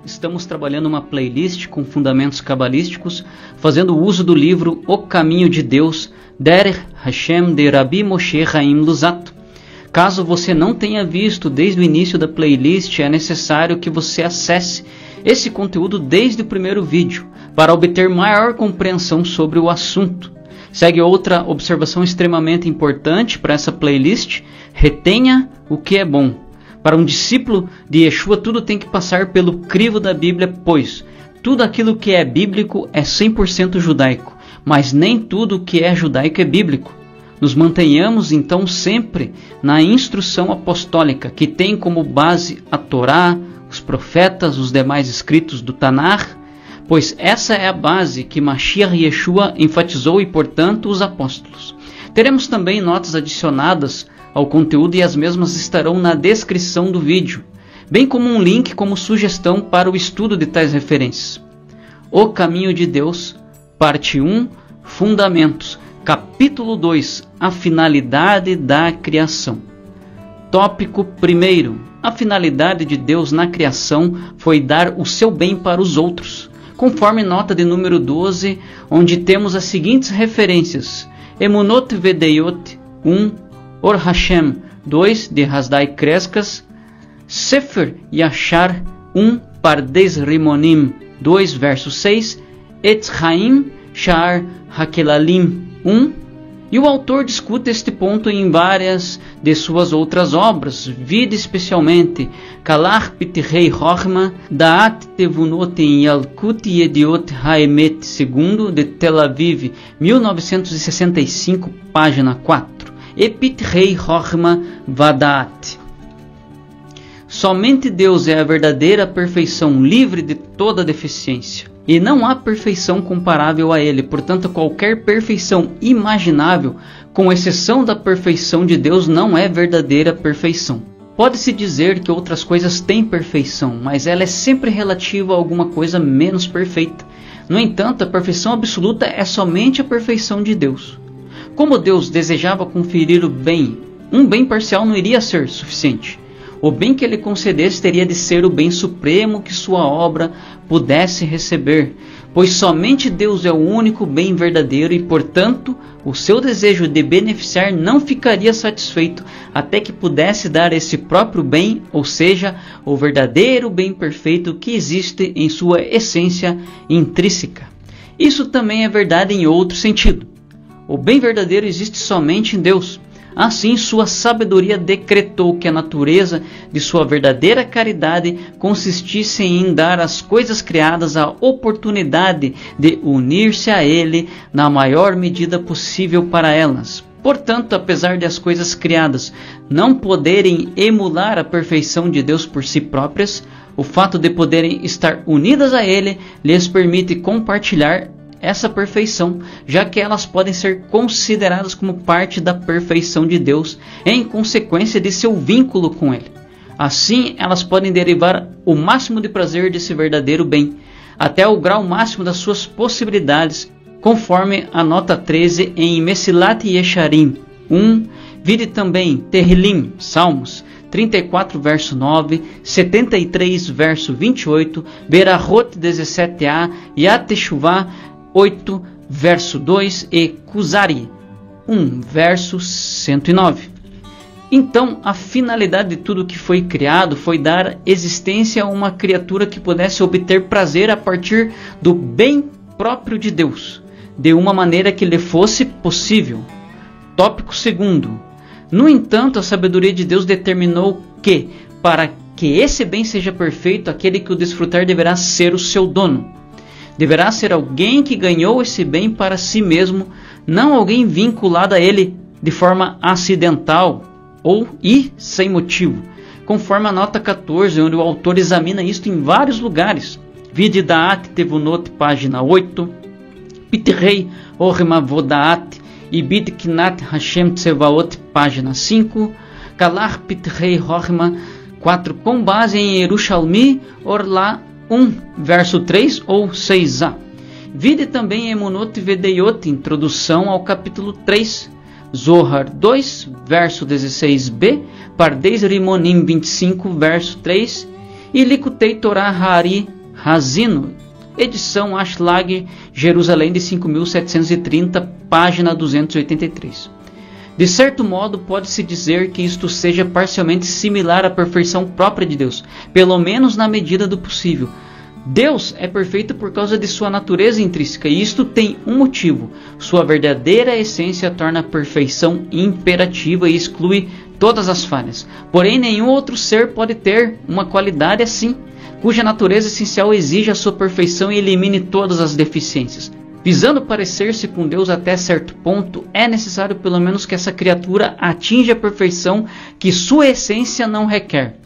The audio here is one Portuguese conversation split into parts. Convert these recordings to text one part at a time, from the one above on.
estamos trabalhando uma playlist com fundamentos cabalísticos, fazendo uso do livro O Caminho de Deus, Derech Hashem, de Rabbi Moshe Chaim Luzzatto. Caso você não tenha visto desde o início da playlist, é necessário que você acesse esse conteúdo desde o primeiro vídeo, para obter maior compreensão sobre o assunto. Segue outra observação extremamente importante para essa playlist: retenha o que é bom. Para um discípulo de Yeshua, tudo tem que passar pelo crivo da Bíblia, pois tudo aquilo que é bíblico é 100% judaico, mas nem tudo que é judaico é bíblico. Nos mantenhamos então sempre na instrução apostólica, que tem como base a Torá, os profetas, os demais escritos do Tanar, pois essa é a base que Mashiach Yeshua enfatizou e, portanto, os apóstolos. Teremos também notas adicionadas ao conteúdo e as mesmas estarão na descrição do vídeo, bem como um link como sugestão para o estudo de tais referências. O Caminho de Deus, parte 1, Fundamentos, capítulo 2, a finalidade da criação. Tópico 1. A finalidade de Deus na criação foi dar o seu bem para os outros, conforme nota de número 12, onde temos as seguintes referências: Emunot Vedeiot 1, Or Hashem 2, de Hasdai Crescas, Sefer Yashar 1, Pardes Rimonim 2, verso 6, Etz Chaim Shar Hakelalim 1, e o autor discute este ponto em várias de suas outras obras, vide especialmente Kalach Pitrei Chochma, Daat Tevunot em Yalkut Yediot Haemet 2, de Tel Aviv, 1965, página 4. Epitrei Chochma Vadaat. Somente Deus é a verdadeira perfeição, livre de toda deficiência. E não há perfeição comparável a Ele. Portanto, qualquer perfeição imaginável, com exceção da perfeição de Deus, não é verdadeira perfeição. Pode-se dizer que outras coisas têm perfeição, mas ela é sempre relativa a alguma coisa menos perfeita. No entanto, a perfeição absoluta é somente a perfeição de Deus. Como Deus desejava conferir o bem, um bem parcial não iria ser suficiente. O bem que Ele concedesse teria de ser o bem supremo que sua obra pudesse receber, pois somente Deus é o único bem verdadeiro e, portanto, o seu desejo de beneficiar não ficaria satisfeito até que pudesse dar esse próprio bem, ou seja, o verdadeiro bem perfeito que existe em sua essência intrínseca. Isso também é verdade em outro sentido. O bem verdadeiro existe somente em Deus. Assim, sua sabedoria decretou que a natureza de sua verdadeira caridade consistisse em dar às coisas criadas a oportunidade de unir-se a Ele na maior medida possível para elas. Portanto, apesar de as coisas criadas não poderem emular a perfeição de Deus por si próprias, o fato de poderem estar unidas a Ele lhes permite compartilhar essa perfeição, já que elas podem ser consideradas como parte da perfeição de Deus em consequência de seu vínculo com Ele. Assim, elas podem derivar o máximo de prazer desse verdadeiro bem, até o grau máximo das suas possibilidades, conforme a nota 13 em Mesilat Yesharim 1, vide também Terrilim, Salmos 34, verso 9, 73, verso 28, Berahot 17a, Yateshuvah 8, verso 2 e Kuzari 1, verso 109. Então, a finalidade de tudo que foi criado foi dar existência a uma criatura que pudesse obter prazer a partir do bem próprio de Deus, de uma maneira que lhe fosse possível. Tópico 2. No entanto, a sabedoria de Deus determinou que, para que esse bem seja perfeito, aquele que o desfrutar deverá ser o seu dono. Deverá ser alguém que ganhou esse bem para si mesmo, não alguém vinculado a ele de forma acidental ou sem motivo, conforme a nota 14, onde o autor examina isto em vários lugares. Vide Daat Tevunot, página 8, Pitrei Chochma Vodaat e Bidknat Hashem Tsevaot, página 5, Kalach Pitrei Chochma 4, com base em Yerushalmi Orla 1, verso 3 ou 6a. Vide também Emunot Vedeiot, introdução ao capítulo 3, Zohar 2, verso 16b, Pardes Rimonim 25, verso 3, e Likutei Torah Hari Razino, edição Ashlag, Jerusalém de 5730, página 283. De certo modo, pode-se dizer que isto seja parcialmente similar à perfeição própria de Deus, pelo menos na medida do possível. Deus é perfeito por causa de sua natureza intrínseca, e isto tem um motivo. Sua verdadeira essência torna a perfeição imperativa e exclui todas as falhas. Porém, nenhum outro ser pode ter uma qualidade assim, cuja natureza essencial exige a sua perfeição e elimine todas as deficiências. Visando parecer-se com Deus até certo ponto, é necessário pelo menos que essa criatura atinja a perfeição que sua essência não requer,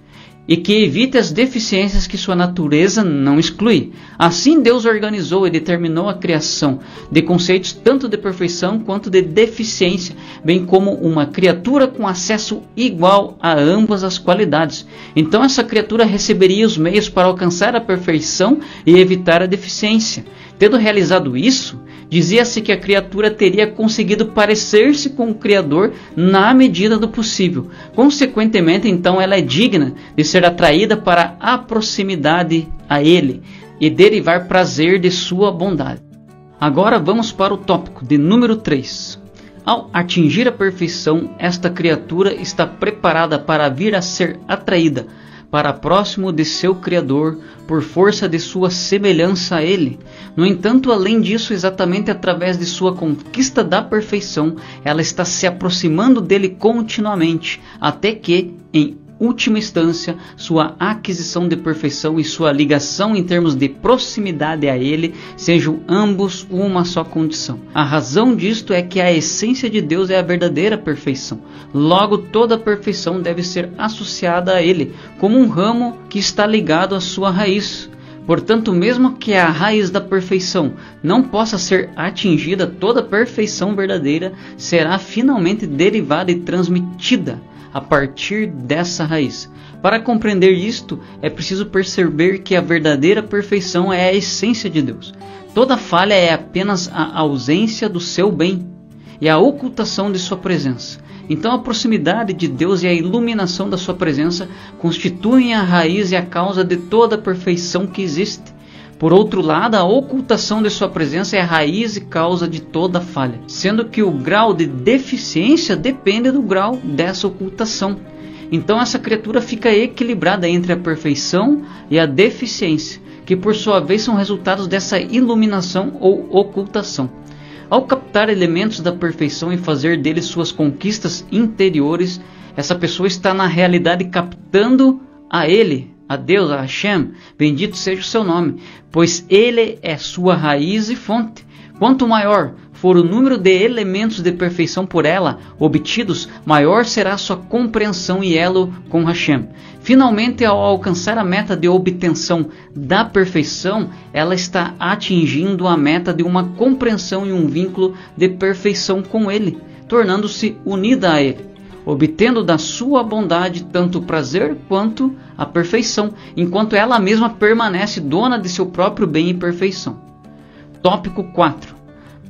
e que evite as deficiências que sua natureza não exclui. Assim Deus organizou e determinou a criação de conceitos tanto de perfeição quanto de deficiência, bem como uma criatura com acesso igual a ambas as qualidades. Então essa criatura receberia os meios para alcançar a perfeição e evitar a deficiência. Tendo realizado isso, dizia-se que a criatura teria conseguido parecer-se com o Criador na medida do possível. Consequentemente, então, ela é digna de ser atraída para a proximidade a Ele e derivar prazer de sua bondade. Agora vamos para o tópico de número 3. Ao atingir a perfeição, esta criatura está preparada para vir a ser atraída para próximo de seu Criador, por força de sua semelhança a Ele. No entanto, além disso, exatamente através de sua conquista da perfeição, ela está se aproximando dele continuamente, até que, em última instância, sua aquisição de perfeição e sua ligação em termos de proximidade a Ele sejam ambos uma só condição. A razão disto é que a essência de Deus é a verdadeira perfeição. Logo, toda a perfeição deve ser associada a Ele, como um ramo que está ligado à sua raiz. Portanto, mesmo que a raiz da perfeição não possa ser atingida, toda a perfeição verdadeira será finalmente derivada e transmitida a partir dessa raiz. Para compreender isto, é preciso perceber que a verdadeira perfeição é a essência de Deus. Toda falha é apenas a ausência do seu bem e a ocultação de sua presença. Então a proximidade de Deus e a iluminação da sua presença constituem a raiz e a causa de toda a perfeição que existe. Por outro lado, a ocultação de sua presença é a raiz e causa de toda falha, sendo que o grau de deficiência depende do grau dessa ocultação. Então essa criatura fica equilibrada entre a perfeição e a deficiência, que por sua vez são resultados dessa iluminação ou ocultação. Ao captar elementos da perfeição e fazer deles suas conquistas interiores, essa pessoa está na realidade captando a Ele, a Deus, a Hashem, bendito seja o seu nome, pois Ele é sua raiz e fonte. Quanto maior for o número de elementos de perfeição por ela obtidos, maior será sua compreensão e elo com Hashem. Finalmente, ao alcançar a meta de obtenção da perfeição, ela está atingindo a meta de uma compreensão e um vínculo de perfeição com Ele, tornando-se unida a Ele, obtendo da sua bondade tanto o prazer quanto a perfeição, enquanto ela mesma permanece dona de seu próprio bem e perfeição. Tópico 4.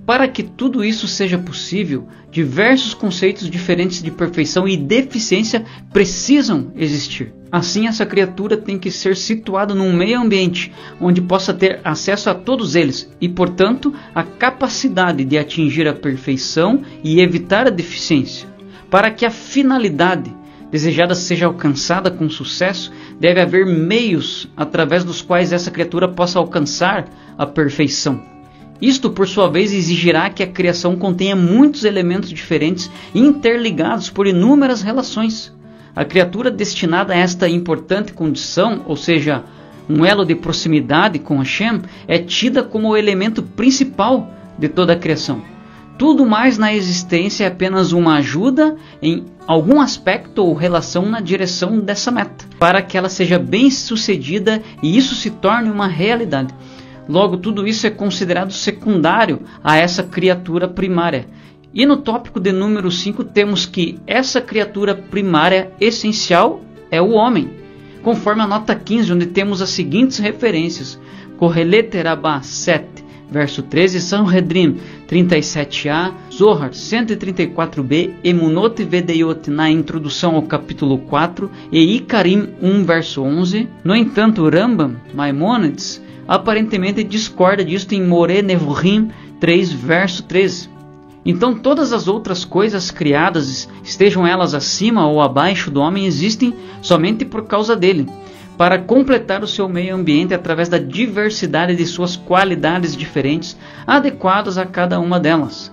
Para que tudo isso seja possível, diversos conceitos diferentes de perfeição e deficiência precisam existir. Assim, essa criatura tem que ser situada num meio ambiente onde possa ter acesso a todos eles e, portanto, a capacidade de atingir a perfeição e evitar a deficiência. Para que a finalidade desejada seja alcançada com sucesso, deve haver meios através dos quais essa criatura possa alcançar a perfeição. Isto, por sua vez, exigirá que a criação contenha muitos elementos diferentes interligados por inúmeras relações. A criatura destinada a esta importante condição, ou seja, um elo de proximidade com Hashem, é tida como o elemento principal de toda a criação. Tudo mais na existência é apenas uma ajuda em algum aspecto ou relação na direção dessa meta, para que ela seja bem sucedida e isso se torne uma realidade. Logo, tudo isso é considerado secundário a essa criatura primária. E no tópico de número 5 temos que essa criatura primária essencial é o homem, conforme a nota 15, onde temos as seguintes referências: Kohelet Rabbah 7, verso 13, Sanhedrin 37a, Zohar 134b, Emunot Vedeiot na introdução ao capítulo 4 e Ikarim 1, verso 11. No entanto, Rambam, Maimônides, aparentemente discorda disto em Moreh Nevuchim 3, verso 13. Então todas as outras coisas criadas, estejam elas acima ou abaixo do homem, existem somente por causa dele, para completar o seu meio ambiente através da diversidade de suas qualidades diferentes, adequadas a cada uma delas.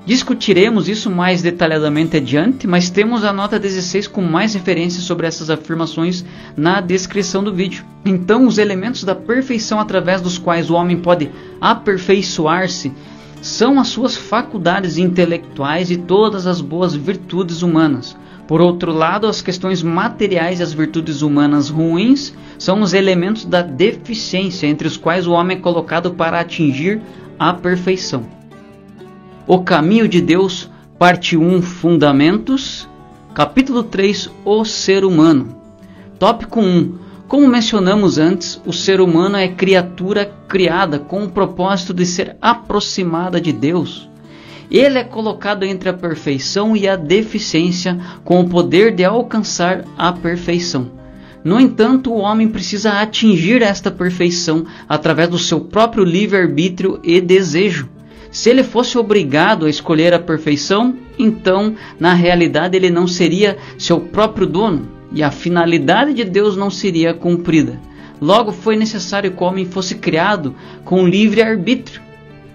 Discutiremos isso mais detalhadamente adiante, mas temos a nota 16 com mais referências sobre essas afirmações na descrição do vídeo. Então, os elementos da perfeição através dos quais o homem pode aperfeiçoar-se são as suas faculdades intelectuais e todas as boas virtudes humanas. Por outro lado, as questões materiais e as virtudes humanas ruins são os elementos da deficiência, entre os quais o homem é colocado para atingir a perfeição. O caminho de Deus, parte 1, Fundamentos, capítulo 3, O ser humano. Tópico 1. Como mencionamos antes, o ser humano é criatura criada com o propósito de ser aproximada de Deus. Ele é colocado entre a perfeição e a deficiência, com o poder de alcançar a perfeição. No entanto, o homem precisa atingir esta perfeição através do seu próprio livre-arbítrio e desejo. Se ele fosse obrigado a escolher a perfeição, então, na realidade, ele não seria seu próprio dono, e a finalidade de Deus não seria cumprida. Logo, foi necessário que o homem fosse criado com livre-arbítrio,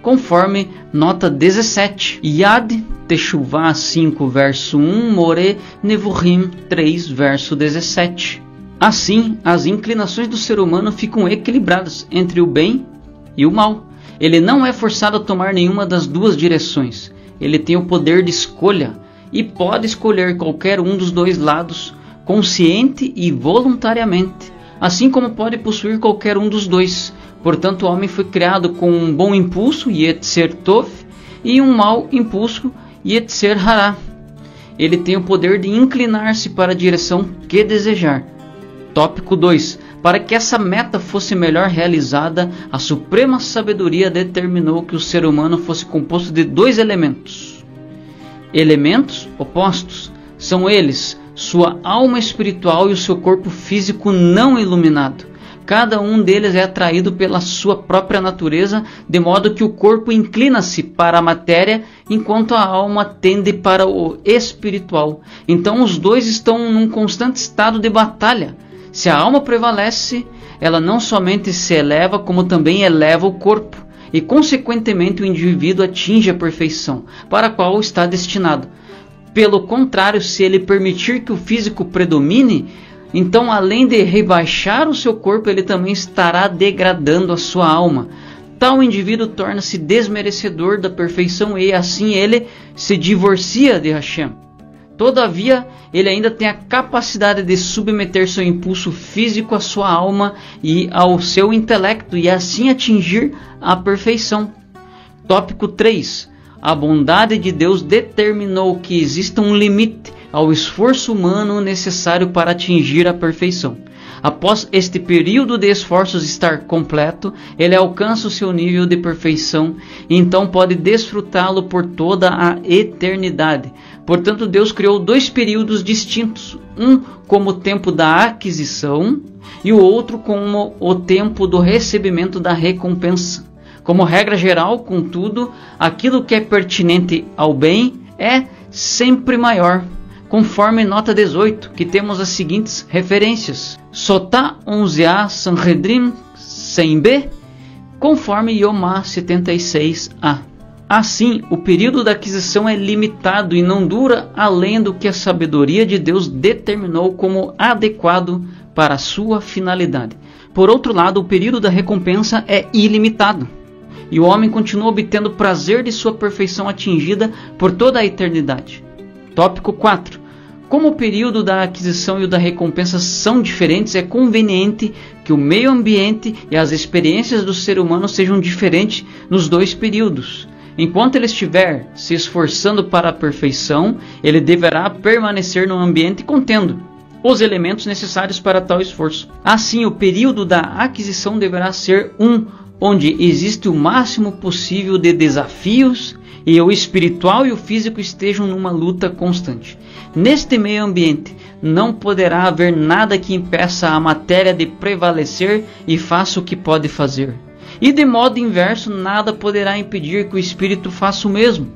conforme nota 17. Yad Teshuvah 5, verso 1, Moreh Nevuchim 3, verso 17. Assim, as inclinações do ser humano ficam equilibradas entre o bem e o mal. Ele não é forçado a tomar nenhuma das duas direções. Ele tem o poder de escolha e pode escolher qualquer um dos dois lados, consciente e voluntariamente, assim como pode possuir qualquer um dos dois. Portanto, o homem foi criado com um bom impulso, Yetzer Tov, e um mau impulso, Yetzer Hará. Ele tem o poder de inclinar-se para a direção que desejar. Tópico 2. Para que essa meta fosse melhor realizada, a suprema sabedoria determinou que o ser humano fosse composto de dois elementos. Elementos opostos. São eles sua alma espiritual e o seu corpo físico não iluminado. Cada um deles é atraído pela sua própria natureza, de modo que o corpo inclina-se para a matéria, enquanto a alma tende para o espiritual. Então os dois estão num constante estado de batalha. Se a alma prevalece, ela não somente se eleva, como também eleva o corpo, e consequentemente o indivíduo atinge a perfeição, para a qual está destinado. Pelo contrário, se ele permitir que o físico predomine, então além de rebaixar o seu corpo, ele também estará degradando a sua alma. Tal indivíduo torna-se desmerecedor da perfeição e assim ele se divorcia de Hashem. Todavia, ele ainda tem a capacidade de submeter seu impulso físico à sua alma e ao seu intelecto e assim atingir a perfeição. Tópico 3. A bondade de Deus determinou que exista um limite ao esforço humano necessário para atingir a perfeição. Após este período de esforços estar completo, ele alcança o seu nível de perfeição e então pode desfrutá-lo por toda a eternidade. Portanto, Deus criou dois períodos distintos, um como o tempo da aquisição e o outro como o tempo do recebimento da recompensa. Como regra geral, contudo, aquilo que é pertinente ao bem é sempre maior. Conforme nota 18, que temos as seguintes referências. Sotá 11a, Sanhedrin 100b, conforme Yomá 76a. Assim, o período da aquisição é limitado e não dura além do que a sabedoria de Deus determinou como adequado para a sua finalidade. Por outro lado, o período da recompensa é ilimitado, e o homem continua obtendo o prazer de sua perfeição atingida por toda a eternidade. Tópico 4. Como o período da aquisição e o da recompensa são diferentes, é conveniente que o meio ambiente e as experiências do ser humano sejam diferentes nos dois períodos. Enquanto ele estiver se esforçando para a perfeição, ele deverá permanecer no ambiente contendo os elementos necessários para tal esforço. Assim, o período da aquisição deverá ser um onde existe o máximo possível de desafios e o espiritual e o físico estejam numa luta constante. Neste meio ambiente não poderá haver nada que impeça a matéria de prevalecer e faça o que pode fazer. E de modo inverso, nada poderá impedir que o espírito faça o mesmo.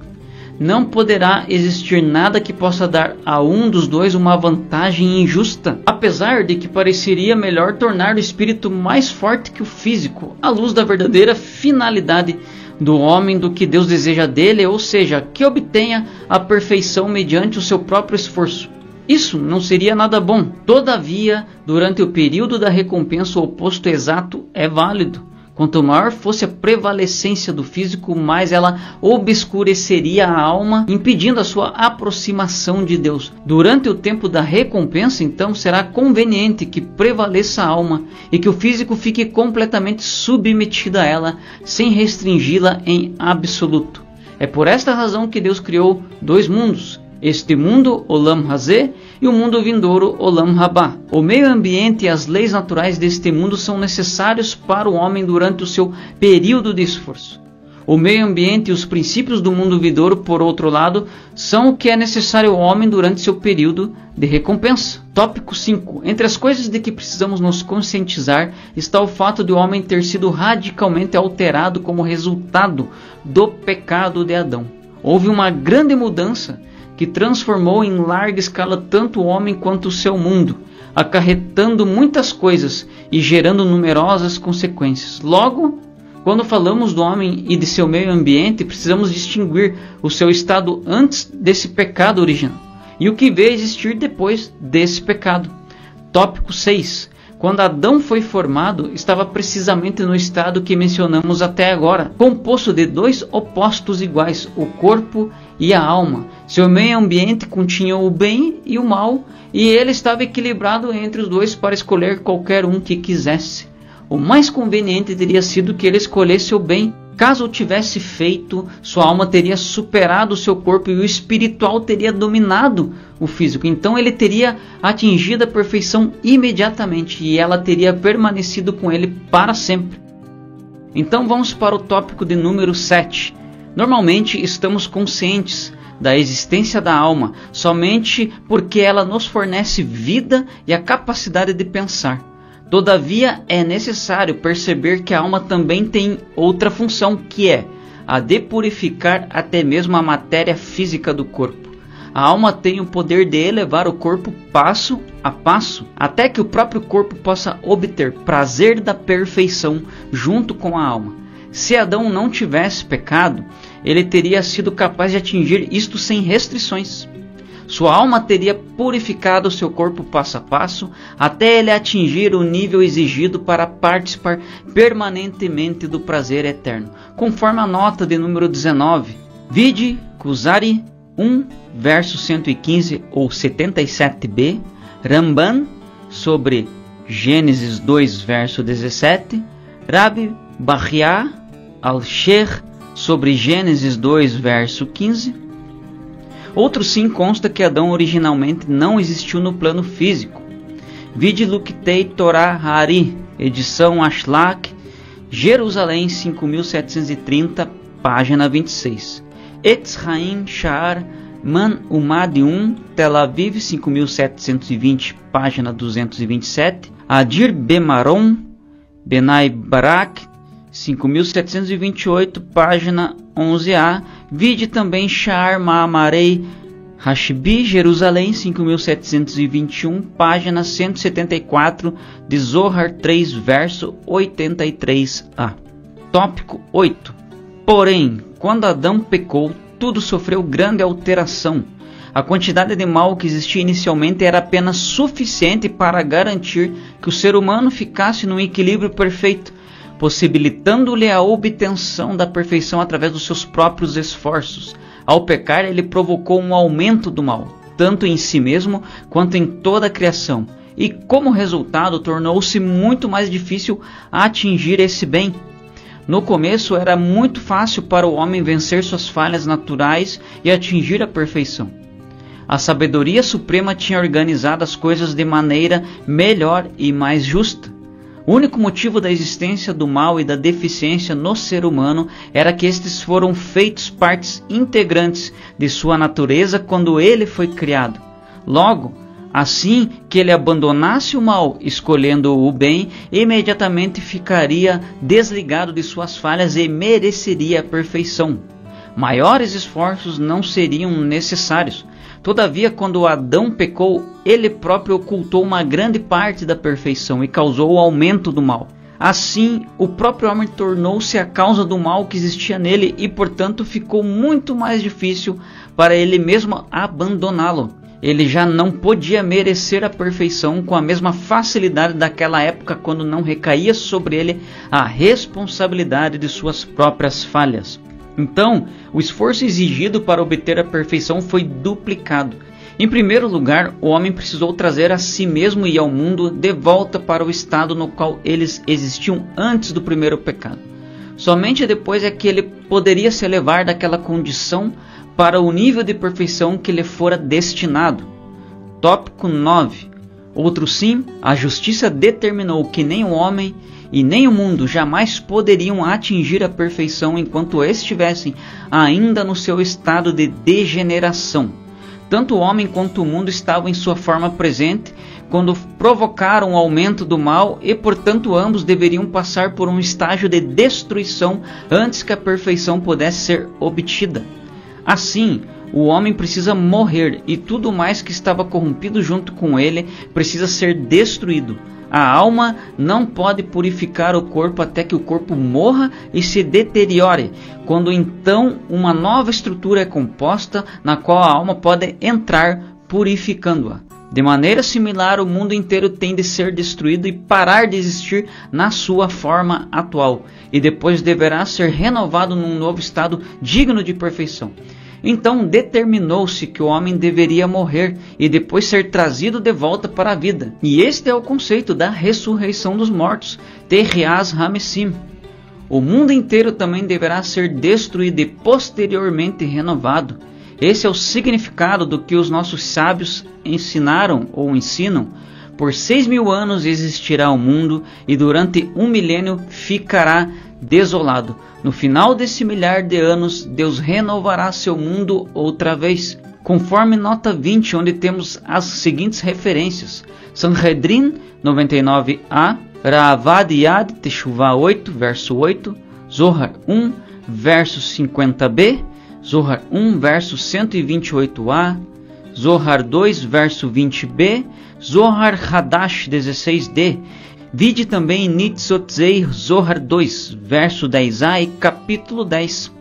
Não poderá existir nada que possa dar a um dos dois uma vantagem injusta, apesar de que pareceria melhor tornar o espírito mais forte que o físico, à luz da verdadeira finalidade do homem do que Deus deseja dele, ou seja, que obtenha a perfeição mediante o seu próprio esforço. Isso não seria nada bom. Todavia, durante o período da recompensa, o oposto exato é válido. Quanto maior fosse a prevalecência do físico, mais ela obscureceria a alma, impedindo a sua aproximação de Deus. Durante o tempo da recompensa, então, será conveniente que prevaleça a alma e que o físico fique completamente submetido a ela, sem restringi-la em absoluto. É por esta razão que Deus criou dois mundos. Este mundo, Olam Hazé, e o mundo vindouro, Olam Rabá. O meio ambiente e as leis naturais deste mundo são necessários para o homem durante o seu período de esforço. O meio ambiente e os princípios do mundo vindouro, por outro lado, são o que é necessário ao homem durante seu período de recompensa. Tópico 5. Entre as coisas de que precisamos nos conscientizar está o fato de o homem ter sido radicalmente alterado como resultado do pecado de Adão. Houve uma grande mudança que transformou em larga escala tanto o homem quanto o seu mundo, acarretando muitas coisas e gerando numerosas consequências. Logo, quando falamos do homem e de seu meio ambiente, precisamos distinguir o seu estado antes desse pecado original e o que veio a existir depois desse pecado. Tópico 6. Quando Adão foi formado, estava precisamente no estado que mencionamos até agora, composto de dois opostos iguais, o corpo e a alma. Seu meio ambiente continha o bem e o mal, e ele estava equilibrado entre os dois para escolher qualquer um que quisesse. O mais conveniente teria sido que ele escolhesse o bem. Caso o tivesse feito, sua alma teria superado o seu corpo e o espiritual teria dominado o físico. Então ele teria atingido a perfeição imediatamente e ela teria permanecido com ele para sempre. Então vamos para o tópico de número 7. Normalmente estamos conscientes da existência da alma somente porque ela nos fornece vida e a capacidade de pensar. Todavia, é necessário perceber que a alma também tem outra função, que é a de purificar até mesmo a matéria física do corpo. A alma tem o poder de elevar o corpo passo a passo, até que o próprio corpo possa obter prazer da perfeição junto com a alma. Se Adão não tivesse pecado, ele teria sido capaz de atingir isto sem restrições. Sua alma teria purificado seu corpo passo a passo, até ele atingir o nível exigido para participar permanentemente do prazer eterno, conforme a nota de número 19. Vide Kuzari 1, verso 115 ou 77b, Ramban sobre Gênesis 2, verso 17, Rabi Bahia al-Sheikh sobre Gênesis 2, verso 15. Outro sim consta que Adão originalmente não existiu no plano físico. Vide Luktei Torah Hari, edição Ashlak, Jerusalém 5730, página 26. Etz Haim Sha'ar Man Umad 1, Tel Aviv 5720, página 227. Adir Bemaron, Benai Barak 5728, página 11a. Vide também Sha'ar Ma'amarei Hashbi, Jerusalém 5721, página 174 de Zohar 3, verso 83a. Tópico 8. Porém, quando Adão pecou, tudo sofreu grande alteração. A quantidade de mal que existia inicialmente era apenas suficiente para garantir que o ser humano ficasse num equilíbrio perfeito, possibilitando-lhe a obtenção da perfeição através dos seus próprios esforços. Ao pecar, ele provocou um aumento do mal, tanto em si mesmo quanto em toda a criação, e como resultado tornou-se muito mais difícil atingir esse bem. No começo era muito fácil para o homem vencer suas falhas naturais e atingir a perfeição. A sabedoria suprema tinha organizado as coisas de maneira melhor e mais justa. O único motivo da existência do mal e da deficiência no ser humano era que estes foram feitos partes integrantes de sua natureza quando ele foi criado. Logo, assim que ele abandonasse o mal, escolhendo o bem, imediatamente ficaria desligado de suas falhas e mereceria a perfeição. Maiores esforços não seriam necessários. Todavia, quando Adão pecou, ele próprio ocultou uma grande parte da perfeição e causou o aumento do mal. Assim, o próprio homem tornou-se a causa do mal que existia nele e, portanto, ficou muito mais difícil para ele mesmo abandoná-lo. Ele já não podia merecer a perfeição com a mesma facilidade daquela época, quando não recaía sobre ele a responsabilidade de suas próprias falhas. Então, o esforço exigido para obter a perfeição foi duplicado. Em primeiro lugar, o homem precisou trazer a si mesmo e ao mundo de volta para o estado no qual eles existiam antes do primeiro pecado. Somente depois é que ele poderia se elevar daquela condição para o nível de perfeição que lhe fora destinado. Tópico 9. Outro sim, a justiça determinou que nem o homem e nem o mundo jamais poderiam atingir a perfeição enquanto estivessem ainda no seu estado de degeneração. Tanto o homem quanto o mundo estavam em sua forma presente quando provocaram o aumento do mal e, portanto, ambos deveriam passar por um estágio de destruição antes que a perfeição pudesse ser obtida. Assim, o homem precisa morrer e tudo mais que estava corrompido junto com ele precisa ser destruído. A alma não pode purificar o corpo até que o corpo morra e se deteriore, quando então uma nova estrutura é composta, na qual a alma pode entrar purificando-a. De maneira similar, o mundo inteiro tem de ser destruído e parar de existir na sua forma atual, e depois deverá ser renovado num novo estado digno de perfeição. Então determinou-se que o homem deveria morrer e depois ser trazido de volta para a vida. E este é o conceito da ressurreição dos mortos, Tehias Hamesim. O mundo inteiro também deverá ser destruído e posteriormente renovado. Esse é o significado do que os nossos sábios ensinaram ou ensinam. Por 6.000 anos existirá o mundo e durante 1 milênio ficará desolado. No final desse milhar de anos, Deus renovará seu mundo outra vez. Conforme nota 20, onde temos as seguintes referências. Sanhedrin 99a, Ra'avad Yad Teshuvah 8, verso 8, Zohar 1, verso 50b, Zohar 1, verso 128a, Zohar 2, verso 20b, Zohar Hadash 16d. Vide também Nitzotzei Zohar 2, verso 10a e capítulo 10.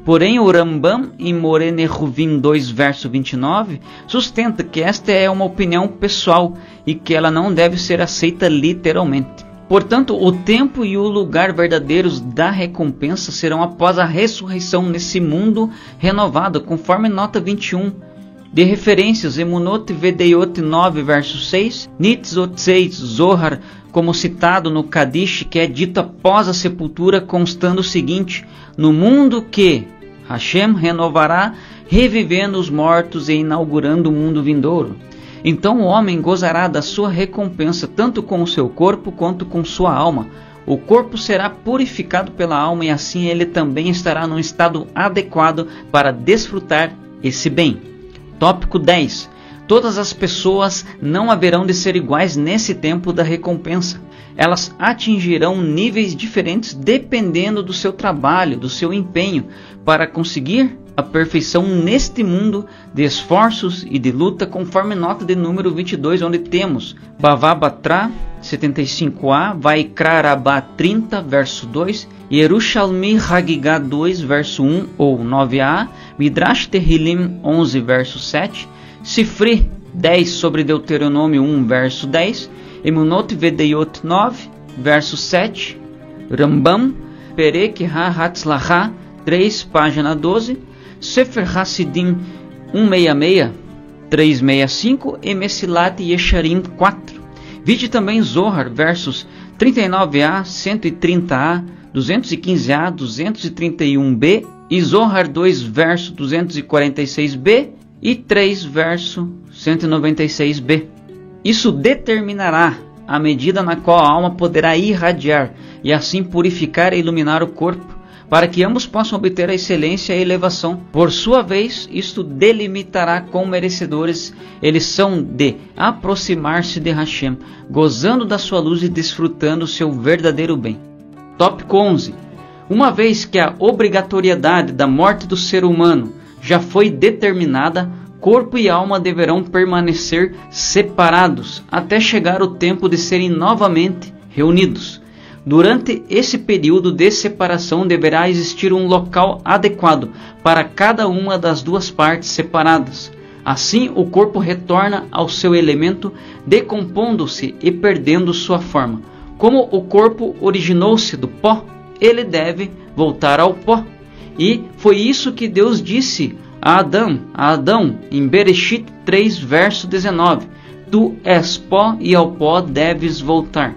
Porém, o Rambam, em Moreh Nehovim 2, verso 29, sustenta que esta é uma opinião pessoal e que ela não deve ser aceita literalmente. Portanto, o tempo e o lugar verdadeiros da recompensa serão após a ressurreição nesse mundo renovado, conforme nota 21. De referências, Emunot Vedeiot 9, verso 6, Nitzotzei Zohar, como citado no Kadish, que é dito após a sepultura, constando o seguinte: no mundo que Hashem renovará, revivendo os mortos e inaugurando o mundo vindouro. Então o homem gozará da sua recompensa, tanto com o seu corpo quanto com sua alma. O corpo será purificado pela alma e assim ele também estará num estado adequado para desfrutar esse bem. Tópico 10. Todas as pessoas não haverão de ser iguais nesse tempo da recompensa. Elas atingirão níveis diferentes dependendo do seu trabalho, do seu empenho, para conseguir a perfeição neste mundo de esforços e de luta, conforme nota de número 22, onde temos Bavá Batra 75a, Vaikra Rabá 30, verso 2, Yerushalmi Hagigá 2, verso 1 ou 9a, Midrash Tehillim 11, verso 7, Sifri 10 sobre Deuteronômio 1, verso 10, Emunot Vedeiot 9, verso 7, Rambam, Perek HaHatzlachá 3, página 12, Sefer Hassidim 166, 365 e Mesilat Yesharim 4. Vide também Zohar, versos 39a, 130a, 215a, 231b e Zohar 2, verso 246b e 3, verso 196b. Isso determinará a medida na qual a alma poderá irradiar e assim purificar e iluminar o corpo, para que ambos possam obter a excelência e a elevação. Por sua vez, isto delimitará quão merecedores eles são de aproximar-se de Hashem, gozando da sua luz e desfrutando seu verdadeiro bem. Tópico 11. Uma vez que a obrigatoriedade da morte do ser humano já foi determinada, corpo e alma deverão permanecer separados até chegar o tempo de serem novamente reunidos. Durante esse período de separação deverá existir um local adequado para cada uma das duas partes separadas. Assim, o corpo retorna ao seu elemento, decompondo-se e perdendo sua forma. Como o corpo originou-se do pó, ele deve voltar ao pó. E foi isso que Deus disse a Adão, em Bereshit 3, verso 19. Tu és pó e ao pó deves voltar.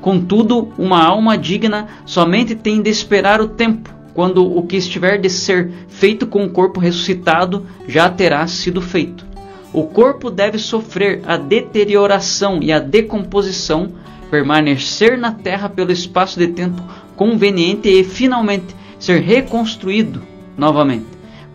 Contudo, uma alma digna somente tem de esperar o tempo, quando o que estiver de ser feito com o corpo ressuscitado já terá sido feito. O corpo deve sofrer a deterioração e a decomposição, permanecer na terra pelo espaço de tempo conveniente e finalmente ser reconstruído novamente,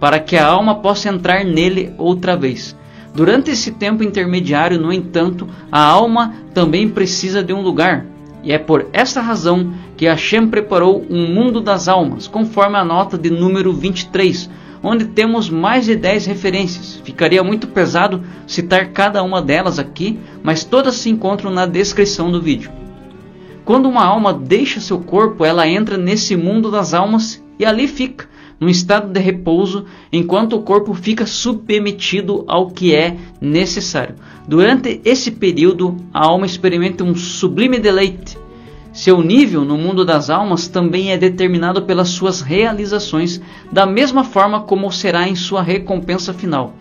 para que a alma possa entrar nele outra vez. Durante esse tempo intermediário, no entanto, a alma também precisa de um lugar. E é por esta razão que Hashem preparou um mundo das almas, conforme a nota de número 23, onde temos mais de 10 referências. Ficaria muito pesado citar cada uma delas aqui, mas todas se encontram na descrição do vídeo. Quando uma alma deixa seu corpo, ela entra nesse mundo das almas e ali fica, num estado de repouso, enquanto o corpo fica submetido ao que é necessário. Durante esse período, a alma experimenta um sublime deleite. Seu nível no mundo das almas também é determinado pelas suas realizações, da mesma forma como será em sua recompensa final.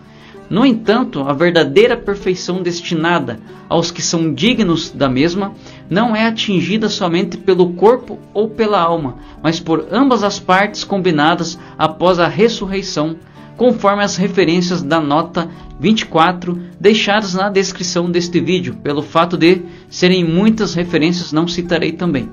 No entanto, a verdadeira perfeição destinada aos que são dignos da mesma não é atingida somente pelo corpo ou pela alma, mas por ambas as partes combinadas após a ressurreição, conforme as referências da nota 24 deixadas na descrição deste vídeo. Pelo fato de serem muitas referências, não citarei também.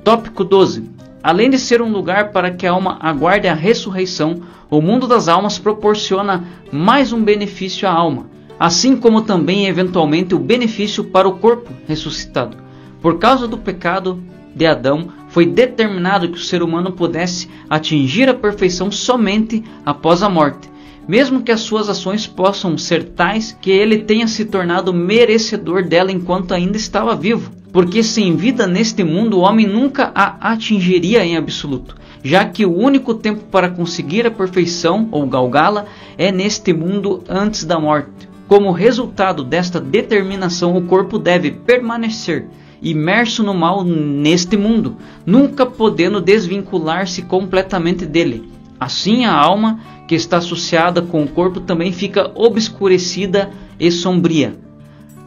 Tópico 12. Além de ser um lugar para que a alma aguarde a ressurreição, o mundo das almas proporciona mais um benefício à alma, assim como também eventualmente o benefício para o corpo ressuscitado. Por causa do pecado de Adão, foi determinado que o ser humano pudesse atingir a perfeição somente após a morte, mesmo que as suas ações possam ser tais que ele tenha se tornado merecedor dela enquanto ainda estava vivo. Porque sem vida neste mundo o homem nunca a atingiria em absoluto, já que o único tempo para conseguir a perfeição ou galgá-la é neste mundo antes da morte. Como resultado desta determinação, o corpo deve permanecer imerso no mal neste mundo, nunca podendo desvincular-se completamente dele. Assim, a alma, que está associada com o corpo, também fica obscurecida e sombria.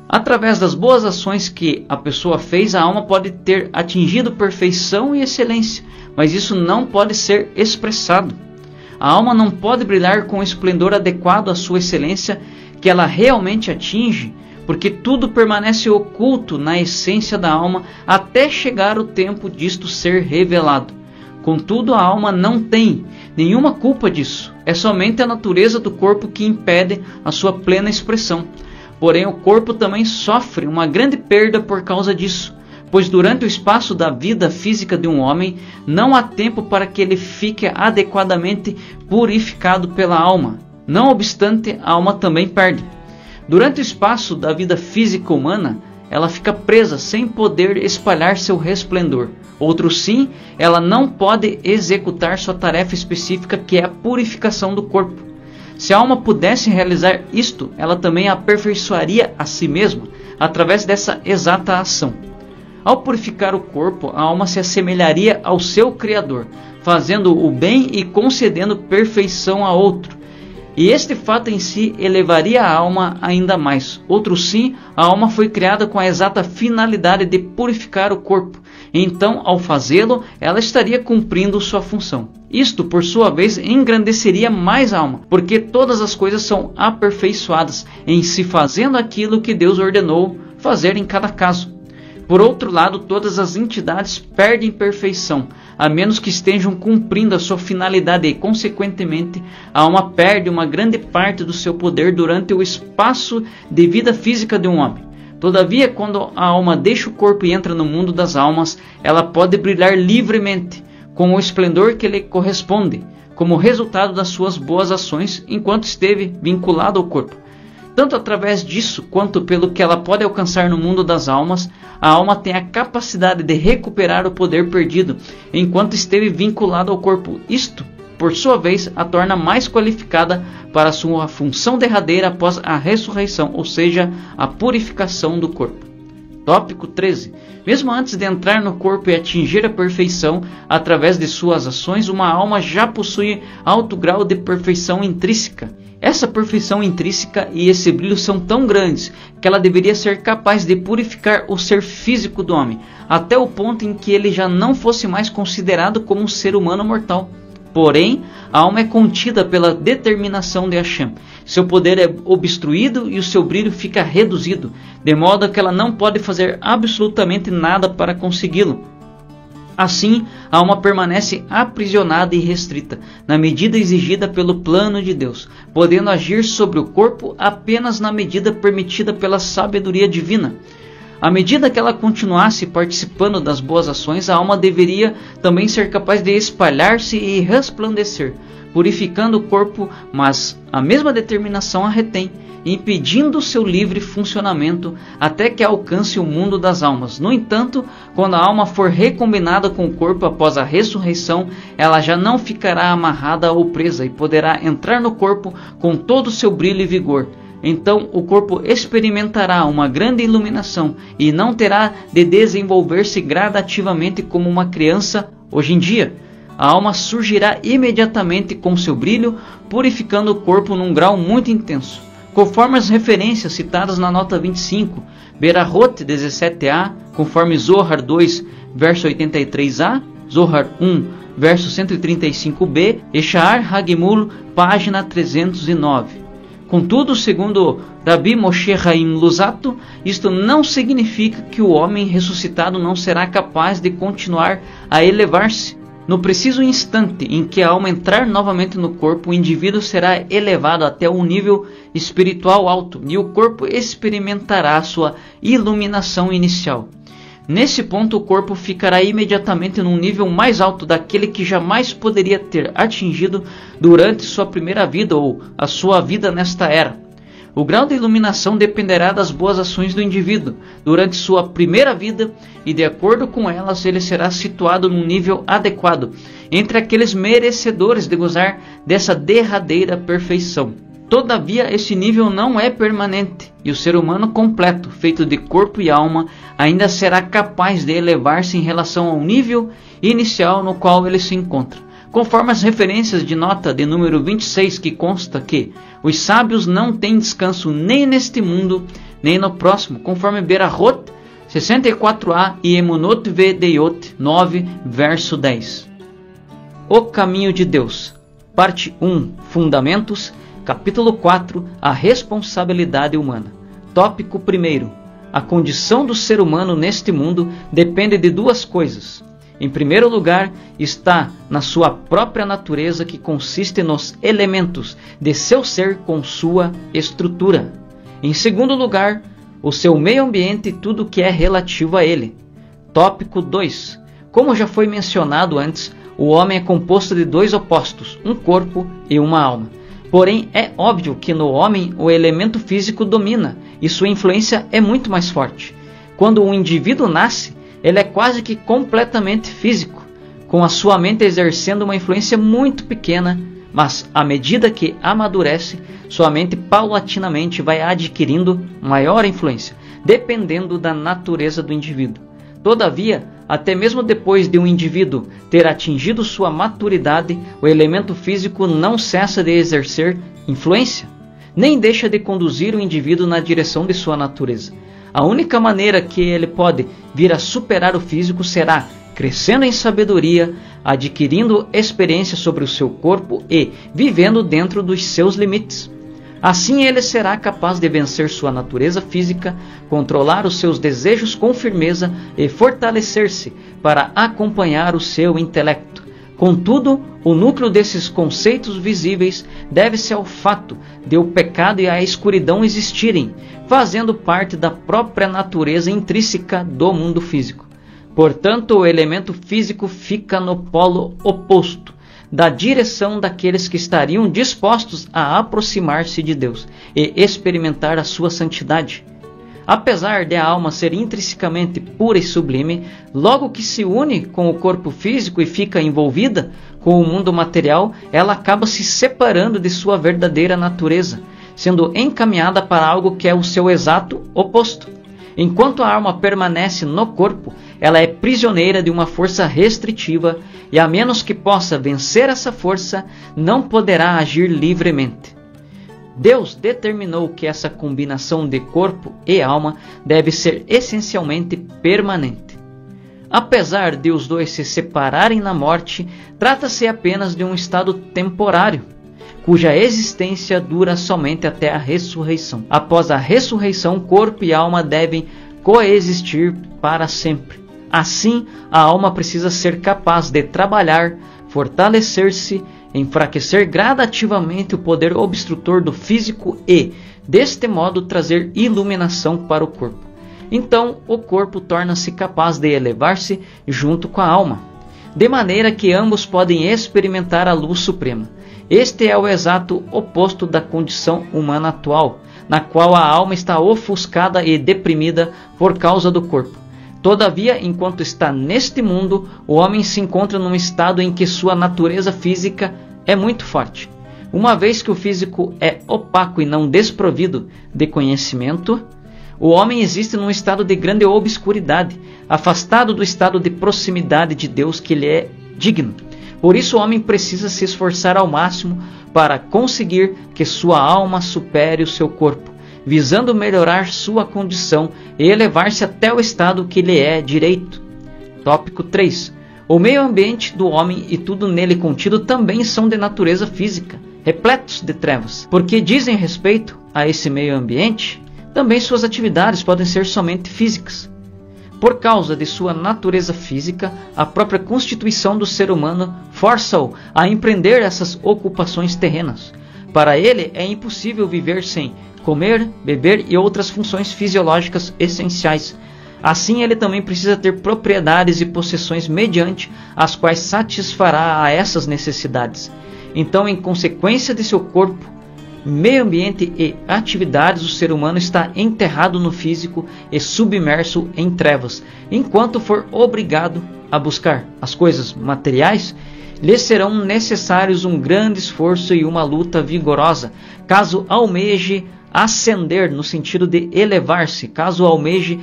Através das boas ações que a pessoa fez, a alma pode ter atingido perfeição e excelência, mas isso não pode ser expressado. A alma não pode brilhar com o esplendor adequado à sua excelência que ela realmente atinge, porque tudo permanece oculto na essência da alma até chegar o tempo disto ser revelado. Contudo, a alma não tem nenhuma culpa disso. É somente a natureza do corpo que impede a sua plena expressão. Porém, o corpo também sofre uma grande perda por causa disso, pois durante o espaço da vida física de um homem, não há tempo para que ele fique adequadamente purificado pela alma. Não obstante, a alma também perde. Durante o espaço da vida física humana, ela fica presa sem poder espalhar seu resplendor. Outro sim, ela não pode executar sua tarefa específica, que é a purificação do corpo. Se a alma pudesse realizar isto, ela também aperfeiçoaria a si mesma através dessa exata ação. Ao purificar o corpo, a alma se assemelharia ao seu Criador, fazendo o bem e concedendo perfeição a outro. E este fato em si elevaria a alma ainda mais. Outro sim, a alma foi criada com a exata finalidade de purificar o corpo. Então, ao fazê-lo, ela estaria cumprindo sua função. Isto, por sua vez, engrandeceria mais a alma, porque todas as coisas são aperfeiçoadas em se fazendo aquilo que Deus ordenou fazer em cada caso. Por outro lado, todas as entidades perdem perfeição, a menos que estejam cumprindo a sua finalidade e, consequentemente, a alma perde uma grande parte do seu poder durante o espaço de vida física de um homem. Todavia, quando a alma deixa o corpo e entra no mundo das almas, ela pode brilhar livremente, com o esplendor que lhe corresponde, como resultado das suas boas ações enquanto esteve vinculada ao corpo. Tanto através disso, quanto pelo que ela pode alcançar no mundo das almas, a alma tem a capacidade de recuperar o poder perdido enquanto esteve vinculada ao corpo. Isto, por sua vez, a torna mais qualificada para sua função derradeira após a ressurreição, ou seja, a purificação do corpo. Tópico 13. Mesmo antes de entrar no corpo e atingir a perfeição, através de suas ações, uma alma já possui alto grau de perfeição intrínseca. Essa perfeição intrínseca e esse brilho são tão grandes que ela deveria ser capaz de purificar o ser físico do homem, até o ponto em que ele já não fosse mais considerado como um ser humano mortal. Porém, a alma é contida pela determinação de Hashem. Seu poder é obstruído e o seu brilho fica reduzido, de modo que ela não pode fazer absolutamente nada para consegui-lo. Assim, a alma permanece aprisionada e restrita, na medida exigida pelo plano de Deus, podendo agir sobre o corpo apenas na medida permitida pela sabedoria divina. À medida que ela continuasse participando das boas ações, a alma deveria também ser capaz de espalhar-se e resplandecer, purificando o corpo, mas a mesma determinação a retém, impedindo seu livre funcionamento até que alcance o mundo das almas. No entanto, quando a alma for recombinada com o corpo após a ressurreição, ela já não ficará amarrada ou presa e poderá entrar no corpo com todo o seu brilho e vigor. Então o corpo experimentará uma grande iluminação e não terá de desenvolver-se gradativamente como uma criança hoje em dia. A alma surgirá imediatamente com seu brilho, purificando o corpo num grau muito intenso. Conforme as referências citadas na nota 25, Berahot 17a, conforme Zohar 2, verso 83a, Zohar 1, verso 135b, e Sha'ar Hagimul, página 309. Contudo, segundo Rabbi Moshe Chaim Luzzatto, isto não significa que o homem ressuscitado não será capaz de continuar a elevar-se. No preciso instante em que a alma entrar novamente no corpo, o indivíduo será elevado até um nível espiritual alto e o corpo experimentará sua iluminação inicial. Nesse ponto, o corpo ficará imediatamente num nível mais alto daquele que jamais poderia ter atingido durante sua primeira vida ou a sua vida nesta era. O grau de iluminação dependerá das boas ações do indivíduo durante sua primeira vida e, de acordo com elas, ele será situado num nível adequado entre aqueles merecedores de gozar dessa derradeira perfeição. Todavia, esse nível não é permanente e o ser humano completo, feito de corpo e alma, ainda será capaz de elevar-se em relação ao nível inicial no qual ele se encontra. Conforme as referências de nota de número 26, que consta que os sábios não têm descanso nem neste mundo, nem no próximo, conforme Berahot 64a e Emunot Vedeiot 9, verso 10. O caminho de Deus. Parte 1. Fundamentos. Capítulo 4. A responsabilidade humana. Tópico 1. A condição do ser humano neste mundo depende de duas coisas. Em primeiro lugar, está na sua própria natureza, que consiste nos elementos de seu ser com sua estrutura. Em segundo lugar, o seu meio ambiente e tudo que é relativo a ele. Tópico 2. Como já foi mencionado antes, o homem é composto de dois opostos, um corpo e uma alma. Porém, é óbvio que no homem o elemento físico domina e sua influência é muito mais forte. Quando um indivíduo nasce, ele é quase que completamente físico, com a sua mente exercendo uma influência muito pequena, mas à medida que amadurece, sua mente paulatinamente vai adquirindo maior influência, dependendo da natureza do indivíduo. Todavia, até mesmo depois de um indivíduo ter atingido sua maturidade, o elemento físico não cessa de exercer influência, nem deixa de conduzir o indivíduo na direção de sua natureza. A única maneira que ele pode vir a superar o físico será crescendo em sabedoria, adquirindo experiência sobre o seu corpo e vivendo dentro dos seus limites. Assim ele será capaz de vencer sua natureza física, controlar os seus desejos com firmeza e fortalecer-se para acompanhar o seu intelecto. Contudo, o núcleo desses conceitos visíveis deve-se ao fato de o pecado e a escuridão existirem, fazendo parte da própria natureza intrínseca do mundo físico. Portanto, o elemento físico fica no polo oposto da direção daqueles que estariam dispostos a aproximar-se de Deus e experimentar a sua santidade. Apesar de a alma ser intrinsecamente pura e sublime, logo que se une com o corpo físico e fica envolvida com o mundo material, ela acaba se separando de sua verdadeira natureza, sendo encaminhada para algo que é o seu exato oposto. Enquanto a alma permanece no corpo, ela é prisioneira de uma força restritiva e, a menos que possa vencer essa força, não poderá agir livremente. Deus determinou que essa combinação de corpo e alma deve ser essencialmente permanente. Apesar de os dois se separarem na morte, trata-se apenas de um estado temporário, cuja existência dura somente até a ressurreição. Após a ressurreição, corpo e alma devem coexistir para sempre. Assim, a alma precisa ser capaz de trabalhar, fortalecer-se, enfraquecer gradativamente o poder obstrutor do físico e, deste modo, trazer iluminação para o corpo. Então, o corpo torna-se capaz de elevar-se junto com a alma, de maneira que ambos podem experimentar a luz suprema. Este é o exato oposto da condição humana atual, na qual a alma está ofuscada e deprimida por causa do corpo. Todavia, enquanto está neste mundo, o homem se encontra num estado em que sua natureza física é muito forte. Uma vez que o físico é opaco e não desprovido de conhecimento, o homem existe num estado de grande obscuridade, afastado do estado de proximidade de Deus que lhe é digno. Por isso o homem precisa se esforçar ao máximo para conseguir que sua alma supere o seu corpo, visando melhorar sua condição e elevar-se até o estado que lhe é direito. Tópico 3. O meio ambiente do homem e tudo nele contido também são de natureza física, repletos de trevas. Porque dizem respeito a esse meio ambiente, também suas atividades podem ser somente físicas. Por causa de sua natureza física, a própria constituição do ser humano força-o a empreender essas ocupações terrenas. Para ele é impossível viver sem comer, beber e outras funções fisiológicas essenciais. Assim, ele também precisa ter propriedades e possessões mediante as quais satisfará a essas necessidades. Então, em consequência de seu corpo, meio ambiente e atividades, o ser humano está enterrado no físico e submerso em trevas. Enquanto for obrigado a buscar as coisas materiais, lhe serão necessários um grande esforço e uma luta vigorosa, caso almeje ascender no sentido de elevar-se, caso almeje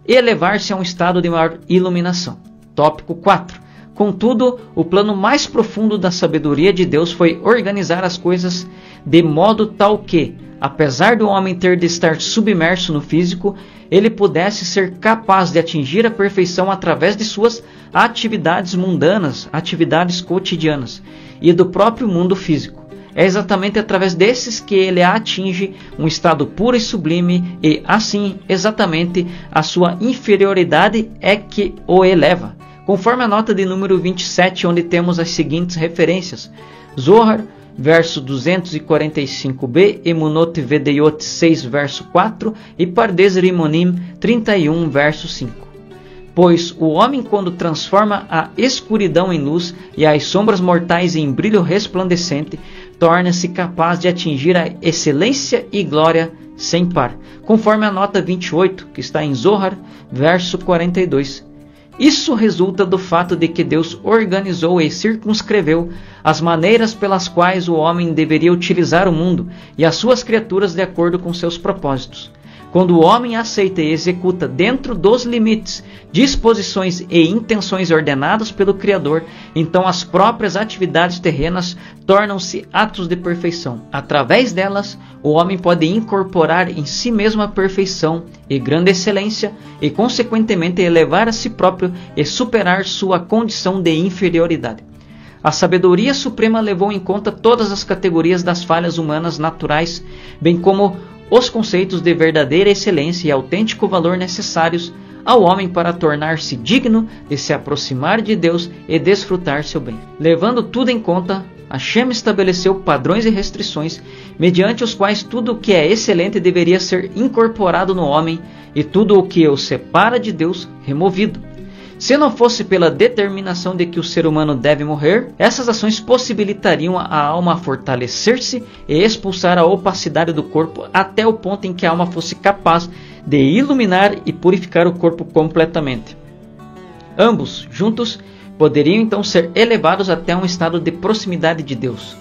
elevar-se a um estado de maior iluminação. Tópico 4. Contudo, o plano mais profundo da sabedoria de Deus foi organizar as coisas de modo tal que, apesar do homem ter de estar submerso no físico, ele pudesse ser capaz de atingir a perfeição através de suas atividades mundanas, atividades cotidianas, e do próprio mundo físico. É exatamente através desses que ele atinge um estado puro e sublime, e assim, exatamente, a sua inferioridade é que o eleva. Conforme a nota de número 27, onde temos as seguintes referências: Zohar, verso 245b, Emunot Vedeyot 6, verso 4 e Pardes Rimonim 31, verso 5. Pois o homem, quando transforma a escuridão em luz e as sombras mortais em brilho resplandecente, torna-se capaz de atingir a excelência e glória sem par, conforme a nota 28, que está em Zohar, verso 42. Isso resulta do fato de que Deus organizou e circunscreveu as maneiras pelas quais o homem deveria utilizar o mundo e as suas criaturas de acordo com seus propósitos. Quando o homem aceita e executa dentro dos limites, disposições e intenções ordenadas pelo Criador, então as próprias atividades terrenas tornam-se atos de perfeição. Através delas, o homem pode incorporar em si mesmo a perfeição e grande excelência e, consequentemente, elevar a si próprio e superar sua condição de inferioridade. A sabedoria suprema levou em conta todas as categorias das falhas humanas naturais, bem como os conceitos de verdadeira excelência e autêntico valor necessários ao homem para tornar-se digno de se aproximar de Deus e desfrutar seu bem. Levando tudo em conta, Hashem estabeleceu padrões e restrições, mediante os quais tudo o que é excelente deveria ser incorporado no homem e tudo o que o separa de Deus removido. Se não fosse pela determinação de que o ser humano deve morrer, essas ações possibilitariam a alma fortalecer-se e expulsar a opacidade do corpo até o ponto em que a alma fosse capaz de iluminar e purificar o corpo completamente. Ambos, juntos, poderiam então ser elevados até um estado de proximidade de Deus.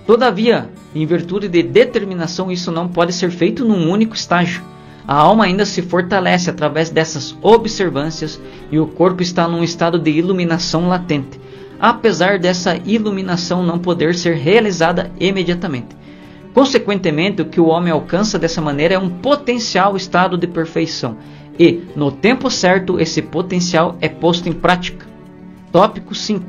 Todavia, em virtude de determinação, isso não pode ser feito num único estágio. A alma ainda se fortalece através dessas observâncias e o corpo está num estado de iluminação latente, apesar dessa iluminação não poder ser realizada imediatamente. Consequentemente, o que o homem alcança dessa maneira é um potencial estado de perfeição e, no tempo certo, esse potencial é posto em prática. Tópico 5.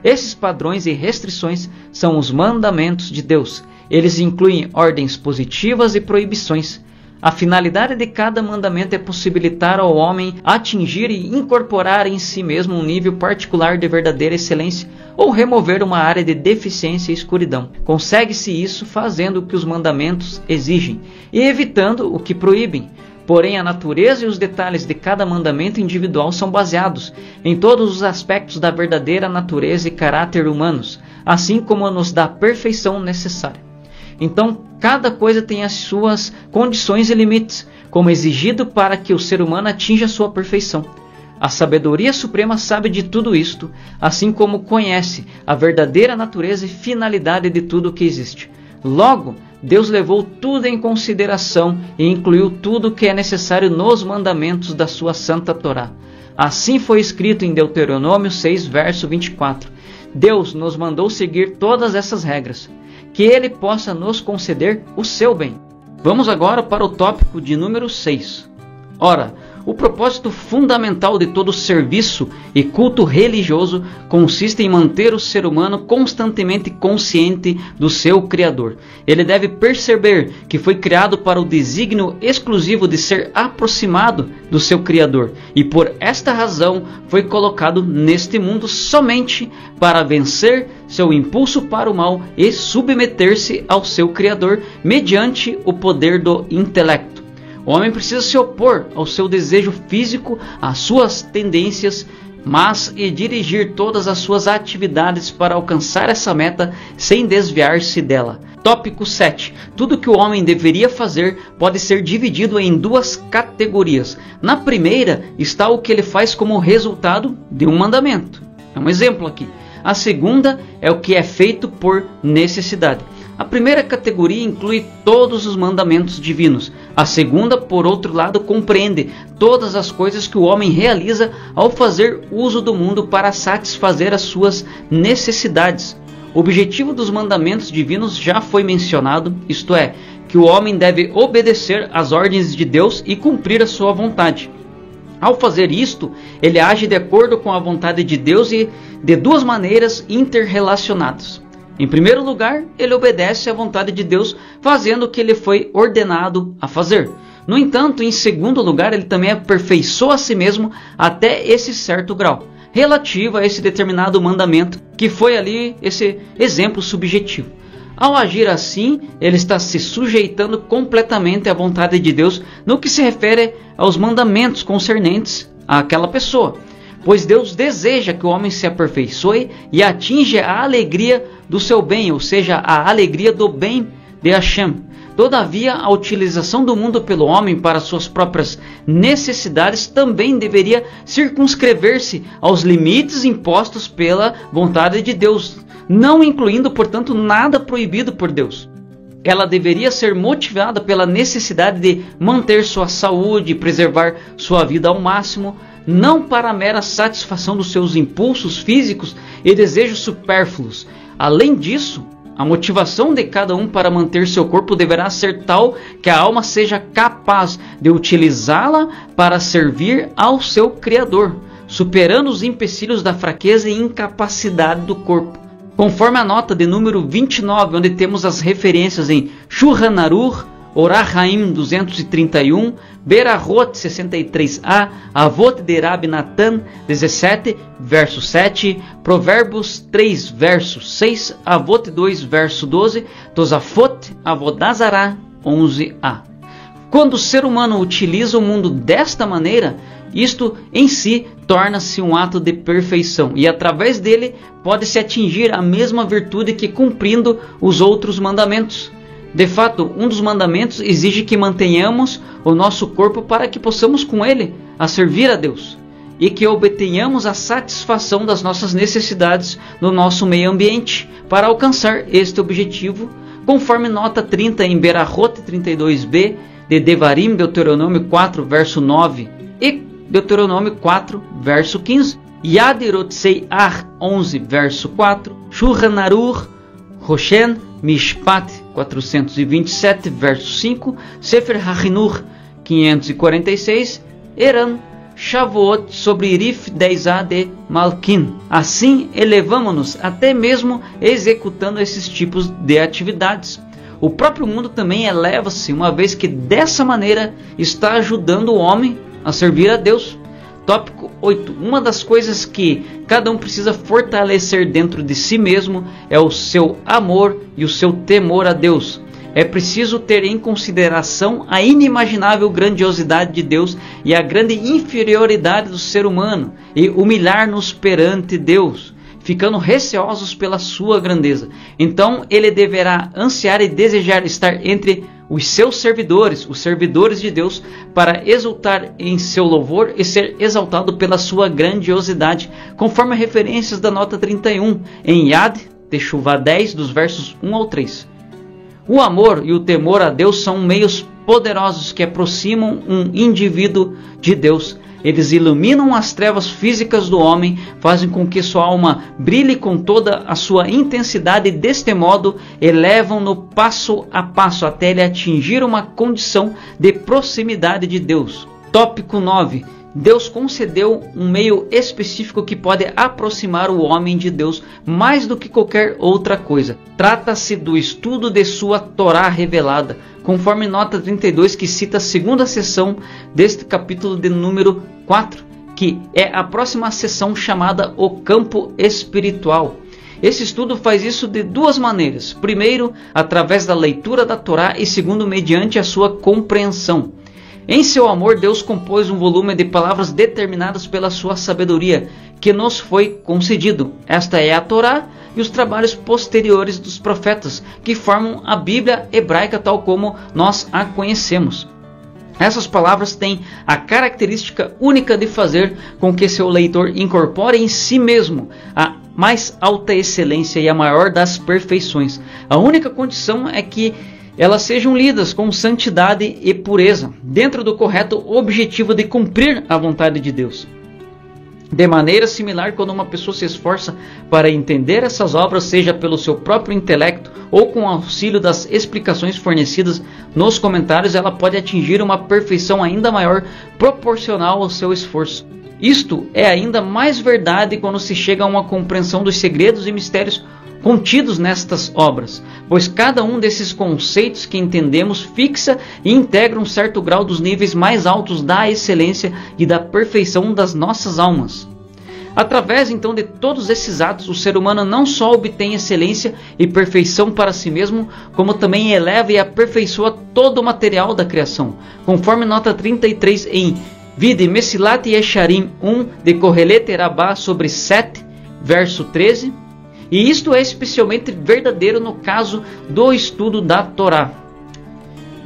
Esses padrões e restrições são os mandamentos de Deus. Eles incluem ordens positivas e proibições. A finalidade de cada mandamento é possibilitar ao homem atingir e incorporar em si mesmo um nível particular de verdadeira excelência ou remover uma área de deficiência e escuridão. Consegue-se isso fazendo o que os mandamentos exigem e evitando o que proíbem. Porém, a natureza e os detalhes de cada mandamento individual são baseados em todos os aspectos da verdadeira natureza e caráter humanos, assim como nos da perfeição necessária. Então, cada coisa tem as suas condições e limites, como exigido para que o ser humano atinja sua perfeição. A sabedoria suprema sabe de tudo isto, assim como conhece a verdadeira natureza e finalidade de tudo o que existe. Logo, Deus levou tudo em consideração e incluiu tudo o que é necessário nos mandamentos da sua Santa Torá. Assim foi escrito em Deuteronômio 6, verso 24. Deus nos mandou seguir todas essas regras, que Ele possa nos conceder o seu bem. Vamos agora para o tópico de número 6. Ora, o propósito fundamental de todo serviço e culto religioso consiste em manter o ser humano constantemente consciente do seu Criador. Ele deve perceber que foi criado para o desígnio exclusivo de ser aproximado do seu Criador e por esta razão foi colocado neste mundo somente para vencer seu impulso para o mal e submeter-se ao seu Criador mediante o poder do intelecto. O homem precisa se opor ao seu desejo físico, às suas tendências, mas e dirigir todas as suas atividades para alcançar essa meta sem desviar-se dela. Tópico 7. Tudo que o homem deveria fazer pode ser dividido em duas categorias. Na primeira está o que ele faz como resultado de um mandamento. É um exemplo aqui. A segunda é o que é feito por necessidade. A primeira categoria inclui todos os mandamentos divinos. A segunda, por outro lado, compreende todas as coisas que o homem realiza ao fazer uso do mundo para satisfazer as suas necessidades. O objetivo dos mandamentos divinos já foi mencionado, isto é, que o homem deve obedecer às ordens de Deus e cumprir a sua vontade. Ao fazer isto, ele age de acordo com a vontade de Deus e de duas maneiras interrelacionadas. Em primeiro lugar, ele obedece à vontade de Deus, fazendo o que ele foi ordenado a fazer. No entanto, em segundo lugar, ele também aperfeiçoa a si mesmo até esse certo grau, relativo a esse determinado mandamento, que foi ali esse exemplo subjetivo. Ao agir assim, ele está se sujeitando completamente à vontade de Deus no que se refere aos mandamentos concernentes àquela pessoa, pois Deus deseja que o homem se aperfeiçoe e atinja a alegria do seu bem, ou seja, a alegria do bem de Hashem. Todavia, a utilização do mundo pelo homem para suas próprias necessidades também deveria circunscrever-se aos limites impostos pela vontade de Deus, não incluindo, portanto, nada proibido por Deus. Ela deveria ser motivada pela necessidade de manter sua saúde e preservar sua vida ao máximo, não para a mera satisfação dos seus impulsos físicos e desejos supérfluos. Além disso, a motivação de cada um para manter seu corpo deverá ser tal que a alma seja capaz de utilizá-la para servir ao seu Criador, superando os empecilhos da fraqueza e incapacidade do corpo. Conforme a nota de número 29, onde temos as referências em Shulchan Aruch, Orach Chaim 231, Berachot 63a, Avot de Rabi Natan 17, verso 7, Provérbios 3, verso 6, Avot 2, verso 12, Tosafot, Avodah Zarah 11a. Quando o ser humano utiliza o mundo desta maneira, isto em si torna-se um ato de perfeição e através dele pode-se atingir a mesma virtude que cumprindo os outros mandamentos. De fato, um dos mandamentos exige que mantenhamos o nosso corpo para que possamos com ele a servir a Deus e que obtenhamos a satisfação das nossas necessidades no nosso meio ambiente para alcançar este objetivo, conforme nota 30 em Berachot 32b, de Devarim, Deuteronômio 4, verso 9 e Deuteronômio 4, verso 15, Yad Rotsei Ar 11, verso 4, Shulchan Aruch, Roshen Mishpat 427, verso 5, Sefer HaChinuch 546, Eran Shavuot sobre Rif 10a de Malkin. Assim, elevamo-nos até mesmo executando esses tipos de atividades. O próprio mundo também eleva-se, uma vez que dessa maneira está ajudando o homem a servir a Deus. Tópico 8. Uma das coisas que cada um precisa fortalecer dentro de si mesmo é o seu amor e o seu temor a Deus. É preciso ter em consideração a inimaginável grandiosidade de Deus e a grande inferioridade do ser humano e humilhar-nos perante Deus, ficando receosos pela sua grandeza. Então ele deverá ansiar e desejar estar entre os seus servidores, os servidores de Deus, para exultar em seu louvor e ser exaltado pela sua grandiosidade, conforme referências da nota 31, em Yad Teshuvah 10, dos versos 1 ao 3. O amor e o temor a Deus são meios poderosos que aproximam um indivíduo de Deus. Eles iluminam as trevas físicas do homem, fazem com que sua alma brilhe com toda a sua intensidade e deste modo elevam-no passo a passo até ele atingir uma condição de proximidade de Deus. Tópico 9. Deus concedeu um meio específico que pode aproximar o homem de Deus mais do que qualquer outra coisa. Trata-se do estudo de sua Torá revelada, conforme nota 32 que cita a segunda seção deste capítulo de número 4, que é a próxima seção chamada o campo espiritual. Esse estudo faz isso de duas maneiras. Primeiro, através da leitura da Torá e segundo, mediante a sua compreensão. Em seu amor, Deus compôs um volume de palavras determinadas pela sua sabedoria, que nos foi concedido. Esta é a Torá e os trabalhos posteriores dos profetas, que formam a Bíblia hebraica tal como nós a conhecemos. Essas palavras têm a característica única de fazer com que seu leitor incorpore em si mesmo a mais alta excelência e a maior das perfeições. A única condição é que elas sejam lidas com santidade e pureza, dentro do correto objetivo de cumprir a vontade de Deus. De maneira similar, quando uma pessoa se esforça para entender essas obras, seja pelo seu próprio intelecto ou com o auxílio das explicações fornecidas nos comentários, ela pode atingir uma perfeição ainda maior proporcional ao seu esforço. Isto é ainda mais verdade quando se chega a uma compreensão dos segredos e mistérios contidos nestas obras, pois cada um desses conceitos que entendemos fixa e integra um certo grau dos níveis mais altos da excelência e da perfeição das nossas almas. Através então de todos esses atos, o ser humano não só obtém excelência e perfeição para si mesmo, como também eleva e aperfeiçoa todo o material da criação, conforme nota 33 em Vide Mesilat Yesharim 1 de Kohelet Rabbah sobre 7, verso 13. E isto é especialmente verdadeiro no caso do estudo da Torá.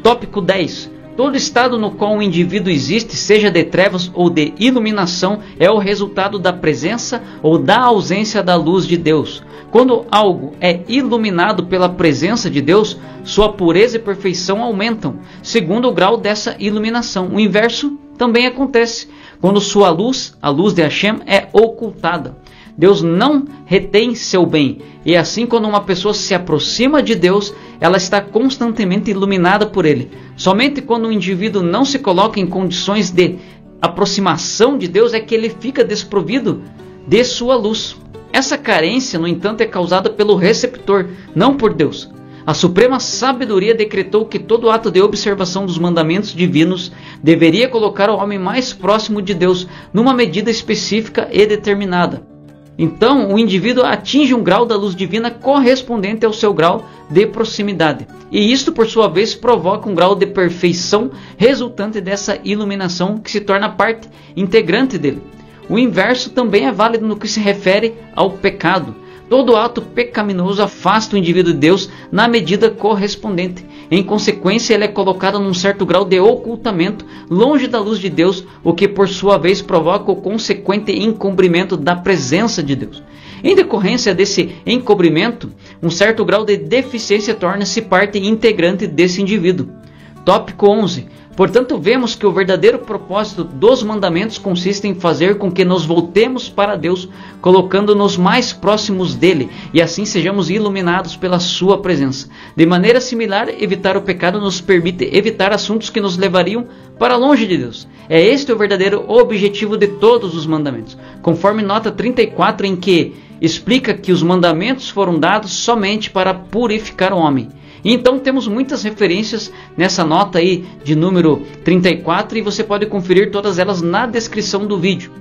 Tópico 10. Todo estado no qual um indivíduo existe, seja de trevas ou de iluminação, é o resultado da presença ou da ausência da luz de Deus. Quando algo é iluminado pela presença de Deus, sua pureza e perfeição aumentam, segundo o grau dessa iluminação. O inverso também acontece quando sua luz, a luz de Hashem, é ocultada. Deus não retém seu bem, e assim quando uma pessoa se aproxima de Deus, ela está constantemente iluminada por Ele. Somente quando o indivíduo não se coloca em condições de aproximação de Deus é que ele fica desprovido de sua luz. Essa carência, no entanto, é causada pelo receptor, não por Deus. A suprema sabedoria decretou que todo ato de observação dos mandamentos divinos deveria colocar o homem mais próximo de Deus, numa medida específica e determinada. Então, o indivíduo atinge um grau da luz divina correspondente ao seu grau de proximidade. E isto, por sua vez, provoca um grau de perfeição resultante dessa iluminação que se torna parte integrante dele. O inverso também é válido no que se refere ao pecado. Todo ato pecaminoso afasta o indivíduo de Deus na medida correspondente. Em consequência, ele é colocado num certo grau de ocultamento, longe da luz de Deus, o que por sua vez provoca o consequente encobrimento da presença de Deus. Em decorrência desse encobrimento, um certo grau de deficiência torna-se parte integrante desse indivíduo. Tópico 11. Portanto, vemos que o verdadeiro propósito dos mandamentos consiste em fazer com que nos voltemos para Deus, colocando-nos mais próximos dele, e assim sejamos iluminados pela sua presença. De maneira similar, evitar o pecado nos permite evitar assuntos que nos levariam para longe de Deus. É este o verdadeiro objetivo de todos os mandamentos, conforme nota 34, em que explica que os mandamentos foram dados somente para purificar o homem. Então temos muitas referências nessa nota aí de número 34 e você pode conferir todas elas na descrição do vídeo.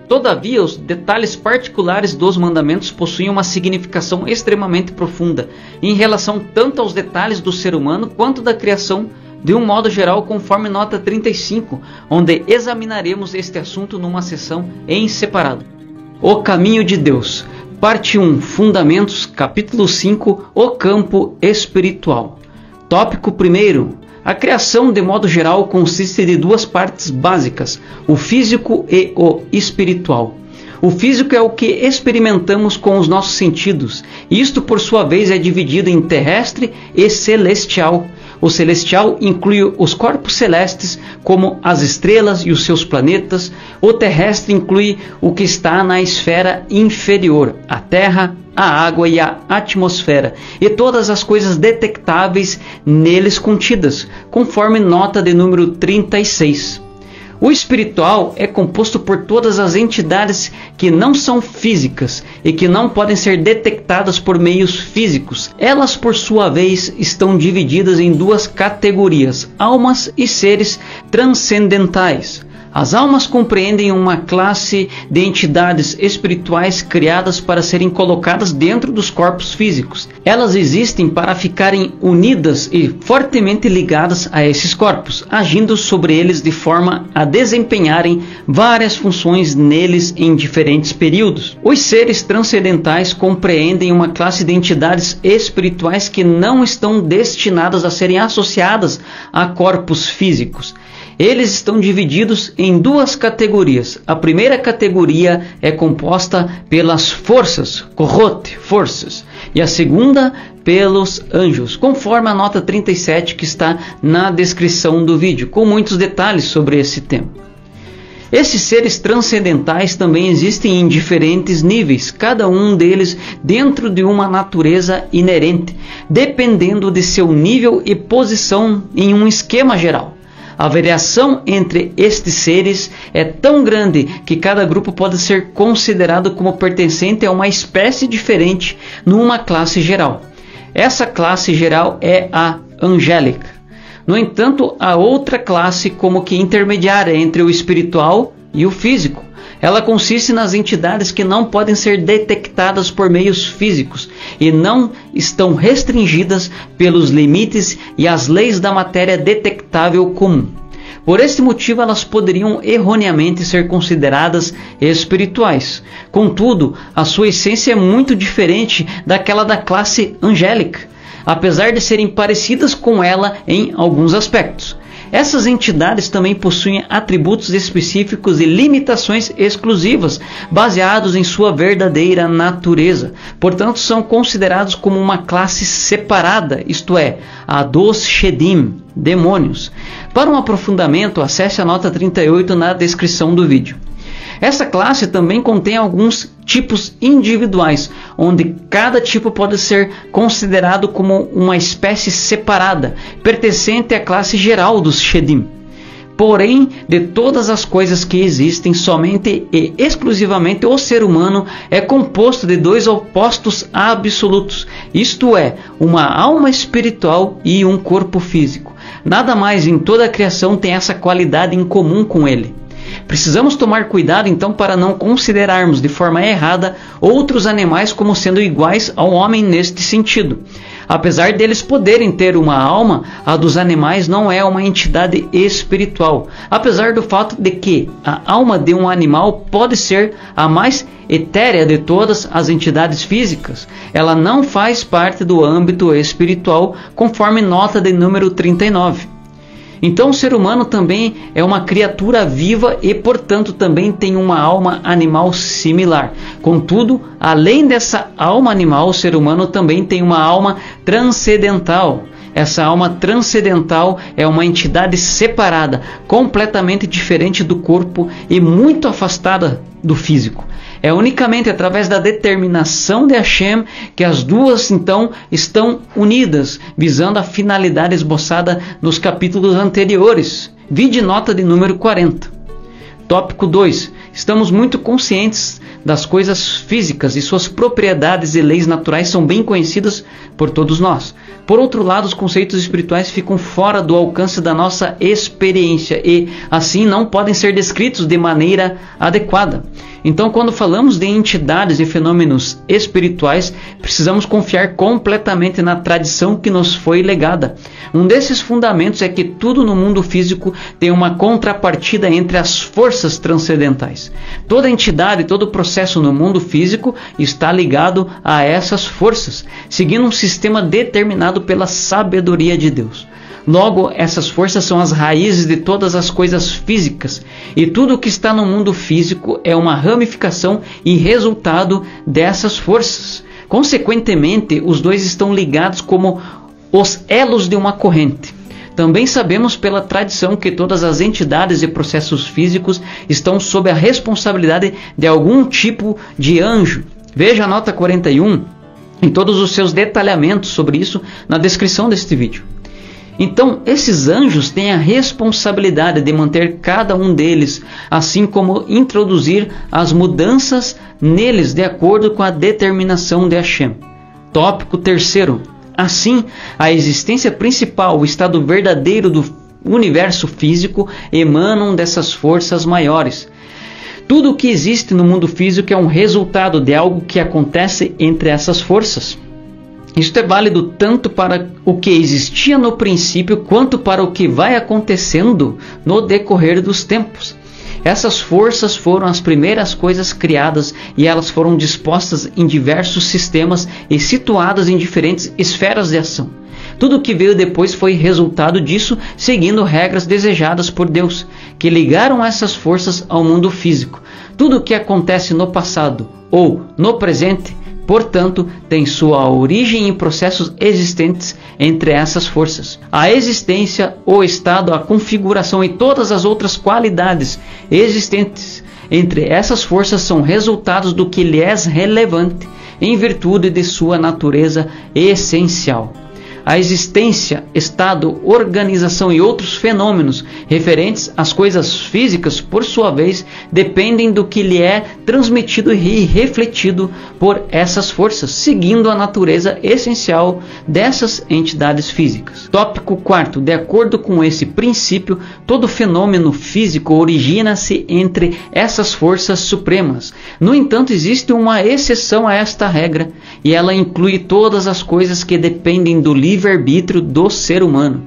Todavia, os detalhes particulares dos mandamentos possuem uma significação extremamente profunda em relação tanto aos detalhes do ser humano quanto da criação de um modo geral, conforme nota 35, onde examinaremos este assunto numa sessão em separado. O caminho de Deus. Parte 1. Fundamentos. Capítulo 5. O campo espiritual. Tópico 1. A criação, de modo geral, consiste de duas partes básicas, o físico e o espiritual. O físico é o que experimentamos com os nossos sentidos. Isto, por sua vez, é dividido em terrestre e celestial. O celestial inclui os corpos celestes, como as estrelas e os seus planetas. O terrestre inclui o que está na esfera inferior, a terra, a água e a atmosfera, e todas as coisas detectáveis neles contidas, conforme nota de número 36. O espiritual é composto por todas as entidades que não são físicas e que não podem ser detectadas por meios físicos. Elas, por sua vez, estão divididas em duas categorias, almas e seres transcendentais. As almas compreendem uma classe de entidades espirituais criadas para serem colocadas dentro dos corpos físicos. Elas existem para ficarem unidas e fortemente ligadas a esses corpos, agindo sobre eles de forma a desempenharem várias funções neles em diferentes períodos. Os seres transcendentais compreendem uma classe de entidades espirituais que não estão destinadas a serem associadas a corpos físicos. Eles estão divididos em duas categorias. A primeira categoria é composta pelas forças, Kohot, forças, e a segunda pelos anjos, conforme a nota 37 que está na descrição do vídeo, com muitos detalhes sobre esse tema. Esses seres transcendentais também existem em diferentes níveis, cada um deles dentro de uma natureza inerente, dependendo de seu nível e posição em um esquema geral. A variação entre estes seres é tão grande que cada grupo pode ser considerado como pertencente a uma espécie diferente numa classe geral. Essa classe geral é a angélica. No entanto, há outra classe como que intermediária entre o espiritual e o físico. Ela consiste nas entidades que não podem ser detectadas por meios físicos e não estão restringidas pelos limites e as leis da matéria detectável comum. Por este motivo, elas poderiam erroneamente ser consideradas espirituais. Contudo, a sua essência é muito diferente daquela da classe angélica, apesar de serem parecidas com ela em alguns aspectos. Essas entidades também possuem atributos específicos e limitações exclusivas, baseados em sua verdadeira natureza. Portanto, são considerados como uma classe separada, isto é, a dos Shedim, demônios. Para um aprofundamento, acesse a nota 38 na descrição do vídeo. Essa classe também contém alguns tipos individuais, onde cada tipo pode ser considerado como uma espécie separada, pertencente à classe geral dos Shedim. Porém, de todas as coisas que existem, somente e exclusivamente o ser humano é composto de dois opostos absolutos, isto é, uma alma espiritual e um corpo físico. Nada mais em toda a criação tem essa qualidade em comum com ele. Precisamos tomar cuidado então para não considerarmos de forma errada outros animais como sendo iguais ao homem neste sentido. Apesar deles poderem ter uma alma, a dos animais não é uma entidade espiritual, apesar do fato de que a alma de um animal pode ser a mais etérea de todas as entidades físicas. Ela não faz parte do âmbito espiritual, conforme nota de número 39. Então o ser humano também é uma criatura viva e, portanto, também tem uma alma animal similar. Contudo, além dessa alma animal, o ser humano também tem uma alma transcendental. Essa alma transcendental é uma entidade separada, completamente diferente do corpo e muito afastada do físico. É unicamente através da determinação de Hashem que as duas então estão unidas, visando a finalidade esboçada nos capítulos anteriores. Vide nota de número 40. Tópico 2. Estamos muito conscientes das coisas físicas e suas propriedades e leis naturais são bem conhecidas por todos nós. Por outro lado, os conceitos espirituais ficam fora do alcance da nossa experiência e, assim, não podem ser descritos de maneira adequada. Então, quando falamos de entidades e fenômenos espirituais, precisamos confiar completamente na tradição que nos foi legada. Um desses fundamentos é que tudo no mundo físico tem uma contrapartida entre as forças transcendentais. Toda entidade, todo processo no mundo físico está ligado a essas forças, seguindo um sistema determinado pela sabedoria de Deus. Logo, essas forças são as raízes de todas as coisas físicas, e tudo o que está no mundo físico é uma ramificação e resultado dessas forças. Consequentemente, os dois estão ligados como os elos de uma corrente. Também sabemos pela tradição que todas as entidades e processos físicos estão sob a responsabilidade de algum tipo de anjo. Veja a nota 41 em todos os seus detalhamentos sobre isso na descrição deste vídeo. Então, esses anjos têm a responsabilidade de manter cada um deles, assim como introduzir as mudanças neles de acordo com a determinação de Hashem. Tópico 3. Assim, a existência principal, o estado verdadeiro do universo físico, emanam dessas forças maiores. Tudo o que existe no mundo físico é um resultado de algo que acontece entre essas forças. Isto é válido tanto para o que existia no princípio, quanto para o que vai acontecendo no decorrer dos tempos. Essas forças foram as primeiras coisas criadas e elas foram dispostas em diversos sistemas e situadas em diferentes esferas de ação. Tudo o que veio depois foi resultado disso, seguindo regras desejadas por Deus, que ligaram essas forças ao mundo físico. Tudo o que acontece no passado ou no presente, portanto, tem sua origem em processos existentes entre essas forças. A existência, o estado, a configuração e todas as outras qualidades existentes entre essas forças são resultados do que lhe é relevante em virtude de sua natureza essencial. A existência, estado, organização e outros fenômenos referentes às coisas físicas, por sua vez, dependem do que lhe é transmitido e refletido por essas forças, seguindo a natureza essencial dessas entidades físicas. Tópico 4. De acordo com esse princípio, todo fenômeno físico origina-se entre essas forças supremas. No entanto, existe uma exceção a esta regra, e ela inclui todas as coisas que dependem do livre-arbítrio do ser humano.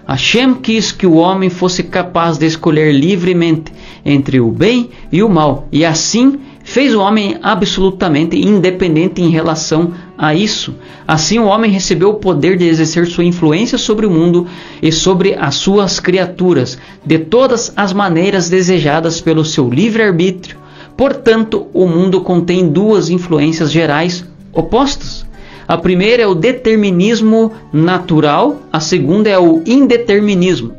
Hashem quis que o homem fosse capaz de escolher livremente entre o bem e o mal, e assim fez o homem absolutamente independente em relação a isso. Assim o homem recebeu o poder de exercer sua influência sobre o mundo e sobre as suas criaturas, de todas as maneiras desejadas pelo seu livre-arbítrio. Portanto, o mundo contém duas influências gerais opostas. A primeira é o determinismo natural, a segunda é o indeterminismo.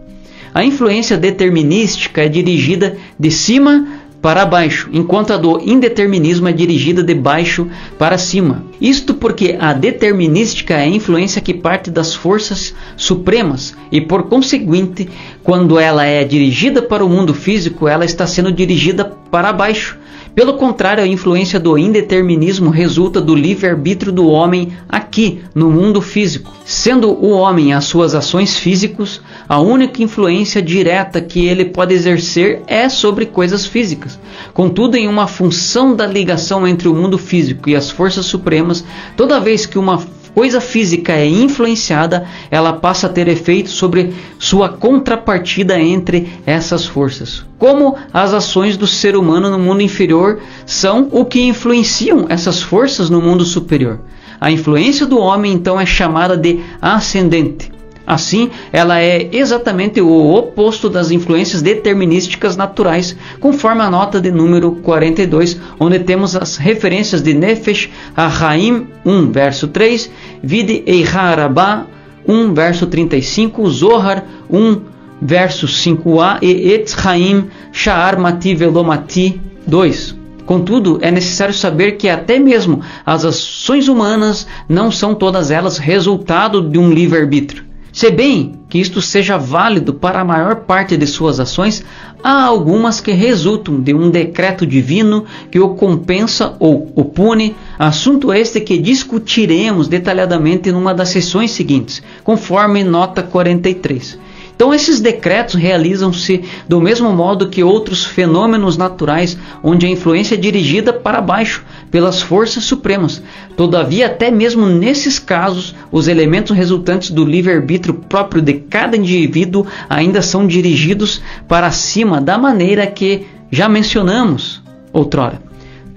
A influência determinística é dirigida de cima para baixo, enquanto a do indeterminismo é dirigida de baixo para cima. Isto porque a determinística é a influência que parte das forças supremas e, por conseguinte, quando ela é dirigida para o mundo físico, ela está sendo dirigida para baixo. Pelo contrário, a influência do indeterminismo resulta do livre-arbítrio do homem aqui, no mundo físico. Sendo o homem as suas ações físicas, a única influência direta que ele pode exercer é sobre coisas físicas. Contudo, em uma função da ligação entre o mundo físico e as forças supremas, toda vez que uma coisa física é influenciada, ela passa a ter efeito sobre sua contrapartida entre essas forças. Como as ações do ser humano no mundo inferior são o que influenciam essas forças no mundo superior. A influência do homem, então, é chamada de ascendente. Assim, ela é exatamente o oposto das influências determinísticas naturais, conforme a nota de número 42, onde temos as referências de Nefesh HaHaim 1, verso 3, Vide Eihá Rabbah 1, verso 35, Zohar 1, verso 5a e Etz Haim Sha'ar Mati Velomati 2. Contudo, é necessário saber que até mesmo as ações humanas não são todas elas resultado de um livre-arbítrio. Se bem que isto seja válido para a maior parte de suas ações, há algumas que resultam de um decreto divino que o compensa ou o pune, assunto este que discutiremos detalhadamente numa das sessões seguintes, conforme nota 43. Então esses decretos realizam-se do mesmo modo que outros fenômenos naturais, onde a influência é dirigida para baixo pelas forças supremas. Todavia, até mesmo nesses casos, os elementos resultantes do livre-arbítrio próprio de cada indivíduo ainda são dirigidos para cima da maneira que já mencionamos outrora.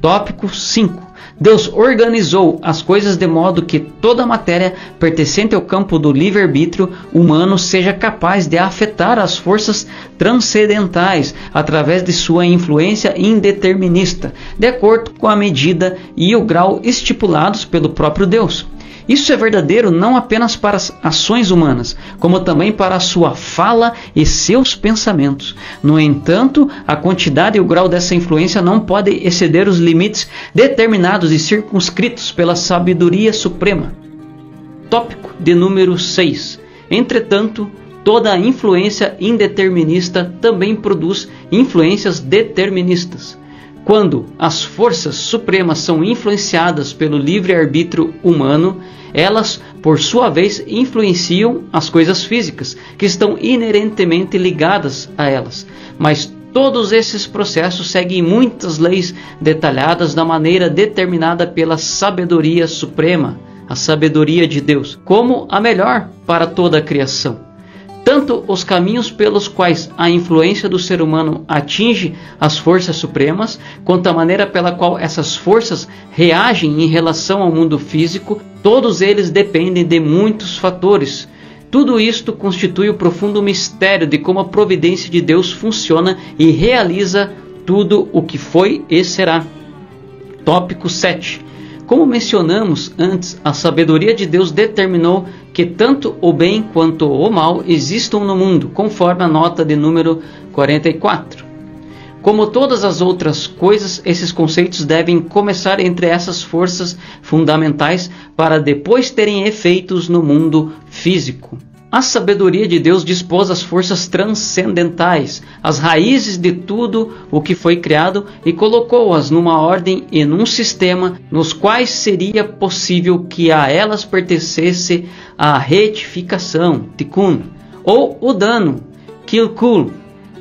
Tópico 5. Deus organizou as coisas de modo que toda a matéria pertencente ao campo do livre-arbítrio humano seja capaz de afetar as forças transcendentais através de sua influência indeterminista, de acordo com a medida e o grau estipulados pelo próprio Deus. Isso é verdadeiro não apenas para as ações humanas, como também para a sua fala e seus pensamentos. No entanto, a quantidade e o grau dessa influência não pode exceder os limites determinados e circunscritos pela sabedoria suprema. Tópico de número 6. Entretanto, toda a influência indeterminista também produz influências deterministas. Quando as forças supremas são influenciadas pelo livre-arbítrio humano, elas, por sua vez, influenciam as coisas físicas, que estão inerentemente ligadas a elas. Mas todos esses processos seguem muitas leis detalhadas da maneira determinada pela sabedoria suprema, a sabedoria de Deus, como a melhor para toda a criação. Tanto os caminhos pelos quais a influência do ser humano atinge as forças supremas, quanto a maneira pela qual essas forças reagem em relação ao mundo físico, todos eles dependem de muitos fatores. Tudo isto constitui o profundo mistério de como a providência de Deus funciona e realiza tudo o que foi e será. Tópico 7. Como mencionamos antes, a sabedoria de Deus determinou que tanto o bem quanto o mal existam no mundo, conforme a nota de número 44. Como todas as outras coisas, esses conceitos devem começar entre essas forças fundamentais para depois terem efeitos no mundo físico. A sabedoria de Deus dispôs as forças transcendentais, as raízes de tudo o que foi criado, e colocou-as numa ordem e num sistema nos quais seria possível que a elas pertencesse a retificação, tikkun, ou o dano, kilkul.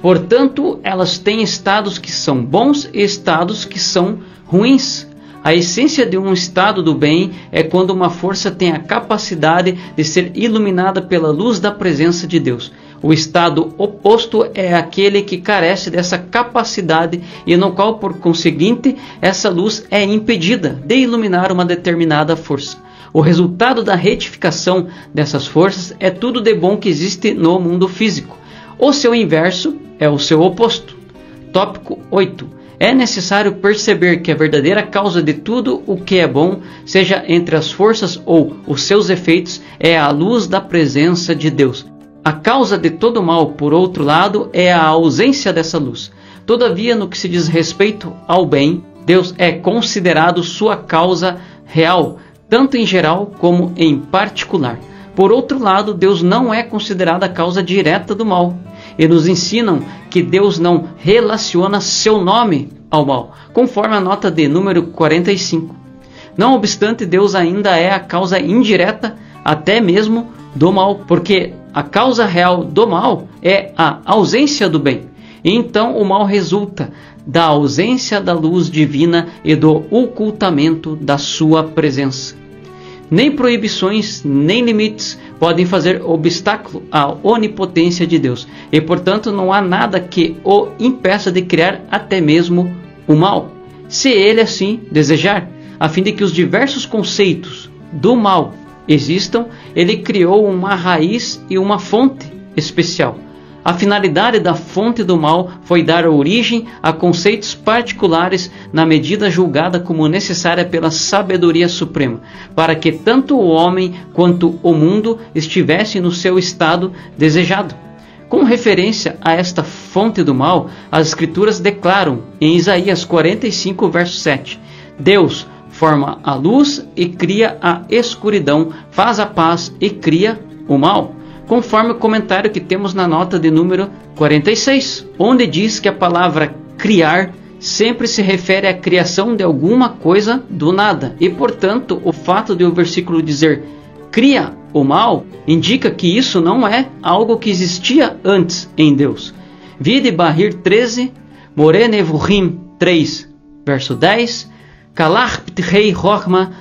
Portanto, elas têm estados que são bons e estados que são ruins. A essência de um estado do bem é quando uma força tem a capacidade de ser iluminada pela luz da presença de Deus. O estado oposto é aquele que carece dessa capacidade e no qual, por conseguinte, essa luz é impedida de iluminar uma determinada força. O resultado da retificação dessas forças é tudo de bom que existe no mundo físico. O seu inverso é o seu oposto. Tópico 8. É necessário perceber que a verdadeira causa de tudo o que é bom, seja entre as forças ou os seus efeitos, é a luz da presença de Deus. A causa de todo mal, por outro lado, é a ausência dessa luz. Todavia, no que se diz respeito ao bem, Deus é considerado sua causa real, tanto em geral como em particular. Por outro lado, Deus não é considerado a causa direta do mal. E nos ensinam que Deus não relaciona seu nome ao mal, conforme a nota de número 45. Não obstante, Deus ainda é a causa indireta até mesmo do mal, porque a causa real do mal é a ausência do bem. E então o mal resulta da ausência da luz divina e do ocultamento da sua presença. Nem proibições, nem limites podem fazer obstáculo à onipotência de Deus. E, portanto, não há nada que o impeça de criar até mesmo o mal, se ele assim desejar. A fim de que os diversos conceitos do mal existam, ele criou uma raiz e uma fonte especial. A finalidade da fonte do mal foi dar origem a conceitos particulares na medida julgada como necessária pela sabedoria suprema, para que tanto o homem quanto o mundo estivessem no seu estado desejado. Com referência a esta fonte do mal, as Escrituras declaram em Isaías 45, verso 7, Deus forma a luz e cria a escuridão, faz a paz e cria o mal, conforme o comentário que temos na nota de número 46, onde diz que a palavra criar sempre se refere à criação de alguma coisa do nada, e portanto o fato de o versículo dizer cria o mal indica que isso não é algo que existia antes em Deus. Vide Bahir 13, Moreh Nevuchim 3, verso 10, Kalach P'tchei Chochma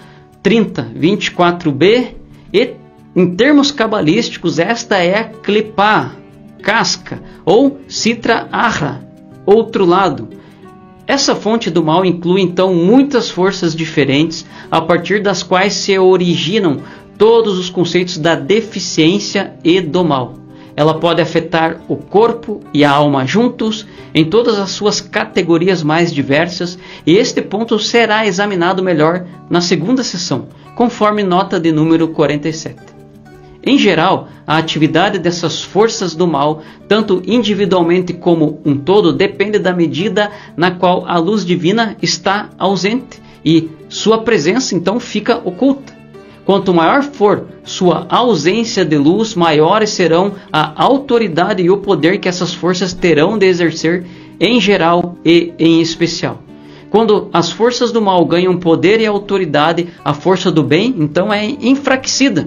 30, 24b, e em termos cabalísticos, esta é a clipá, casca, ou citra ahra, outro lado. Essa fonte do mal inclui então muitas forças diferentes, a partir das quais se originam todos os conceitos da deficiência e do mal. Ela pode afetar o corpo e a alma juntos, em todas as suas categorias mais diversas, e este ponto será examinado melhor na segunda sessão, conforme nota de número 47. Em geral, a atividade dessas forças do mal, tanto individualmente como um todo, depende da medida na qual a luz divina está ausente e sua presença então fica oculta. Quanto maior for sua ausência de luz, maiores serão a autoridade e o poder que essas forças terão de exercer em geral e em especial. Quando as forças do mal ganham poder e autoridade, a força do bem então é enfraquecida.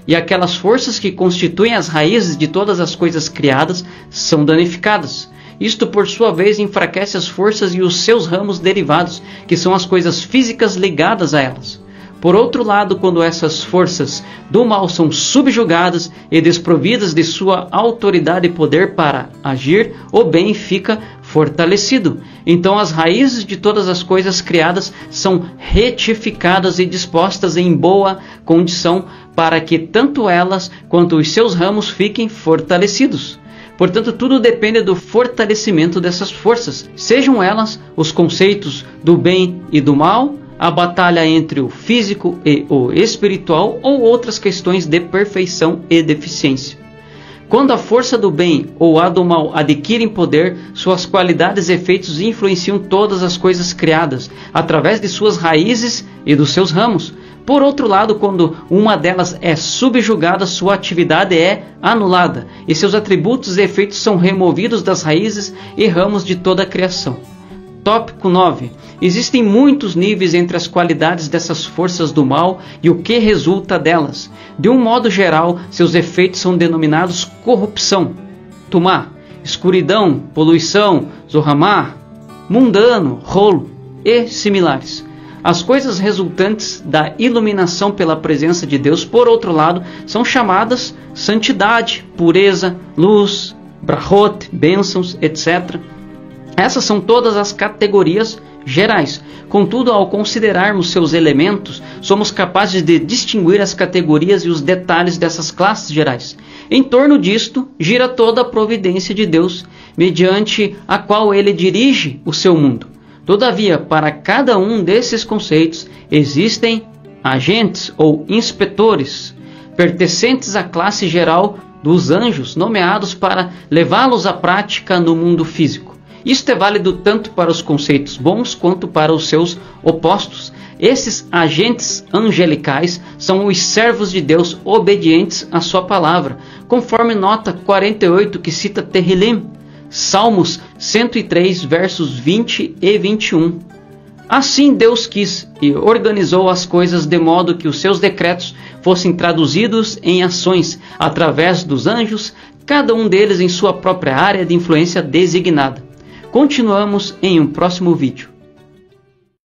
E aquelas forças que constituem as raízes de todas as coisas criadas são danificadas. Isto, por sua vez, enfraquece as forças e os seus ramos derivados, que são as coisas físicas ligadas a elas. Por outro lado, quando essas forças do mal são subjugadas e desprovidas de sua autoridade e poder para agir, o bem fica fortalecido. Então as raízes de todas as coisas criadas são retificadas e dispostas em boa condição para que tanto elas quanto os seus ramos fiquem fortalecidos. Portanto, tudo depende do fortalecimento dessas forças, sejam elas os conceitos do bem e do mal, a batalha entre o físico e o espiritual ou outras questões de perfeição e deficiência. Quando a força do bem ou a do mal adquirem poder, suas qualidades e efeitos influenciam todas as coisas criadas, através de suas raízes e dos seus ramos. Por outro lado, quando uma delas é subjugada, sua atividade é anulada, e seus atributos e efeitos são removidos das raízes e ramos de toda a criação. Tópico 9. Existem muitos níveis entre as qualidades dessas forças do mal e o que resulta delas. De um modo geral, seus efeitos são denominados corrupção, tumá, escuridão, poluição, zohamá, mundano, rolo e similares. As coisas resultantes da iluminação pela presença de Deus, por outro lado, são chamadas santidade, pureza, luz, brachot, bênçãos, etc. Essas são todas as categorias gerais. Contudo, ao considerarmos seus elementos, somos capazes de distinguir as categorias e os detalhes dessas classes gerais. Em torno disto, gira toda a providência de Deus, mediante a qual ele dirige o seu mundo. Todavia, para cada um desses conceitos, existem agentes ou inspetores, pertencentes à classe geral dos anjos, nomeados para levá-los à prática no mundo físico. Isto é válido tanto para os conceitos bons quanto para os seus opostos. Esses agentes angelicais são os servos de Deus obedientes à sua palavra, conforme nota 48 que cita Tehillim, Salmos 103, versos 20 e 21. Assim Deus quis e organizou as coisas de modo que os seus decretos fossem traduzidos em ações através dos anjos, cada um deles em sua própria área de influência designada. Continuamos em um próximo vídeo.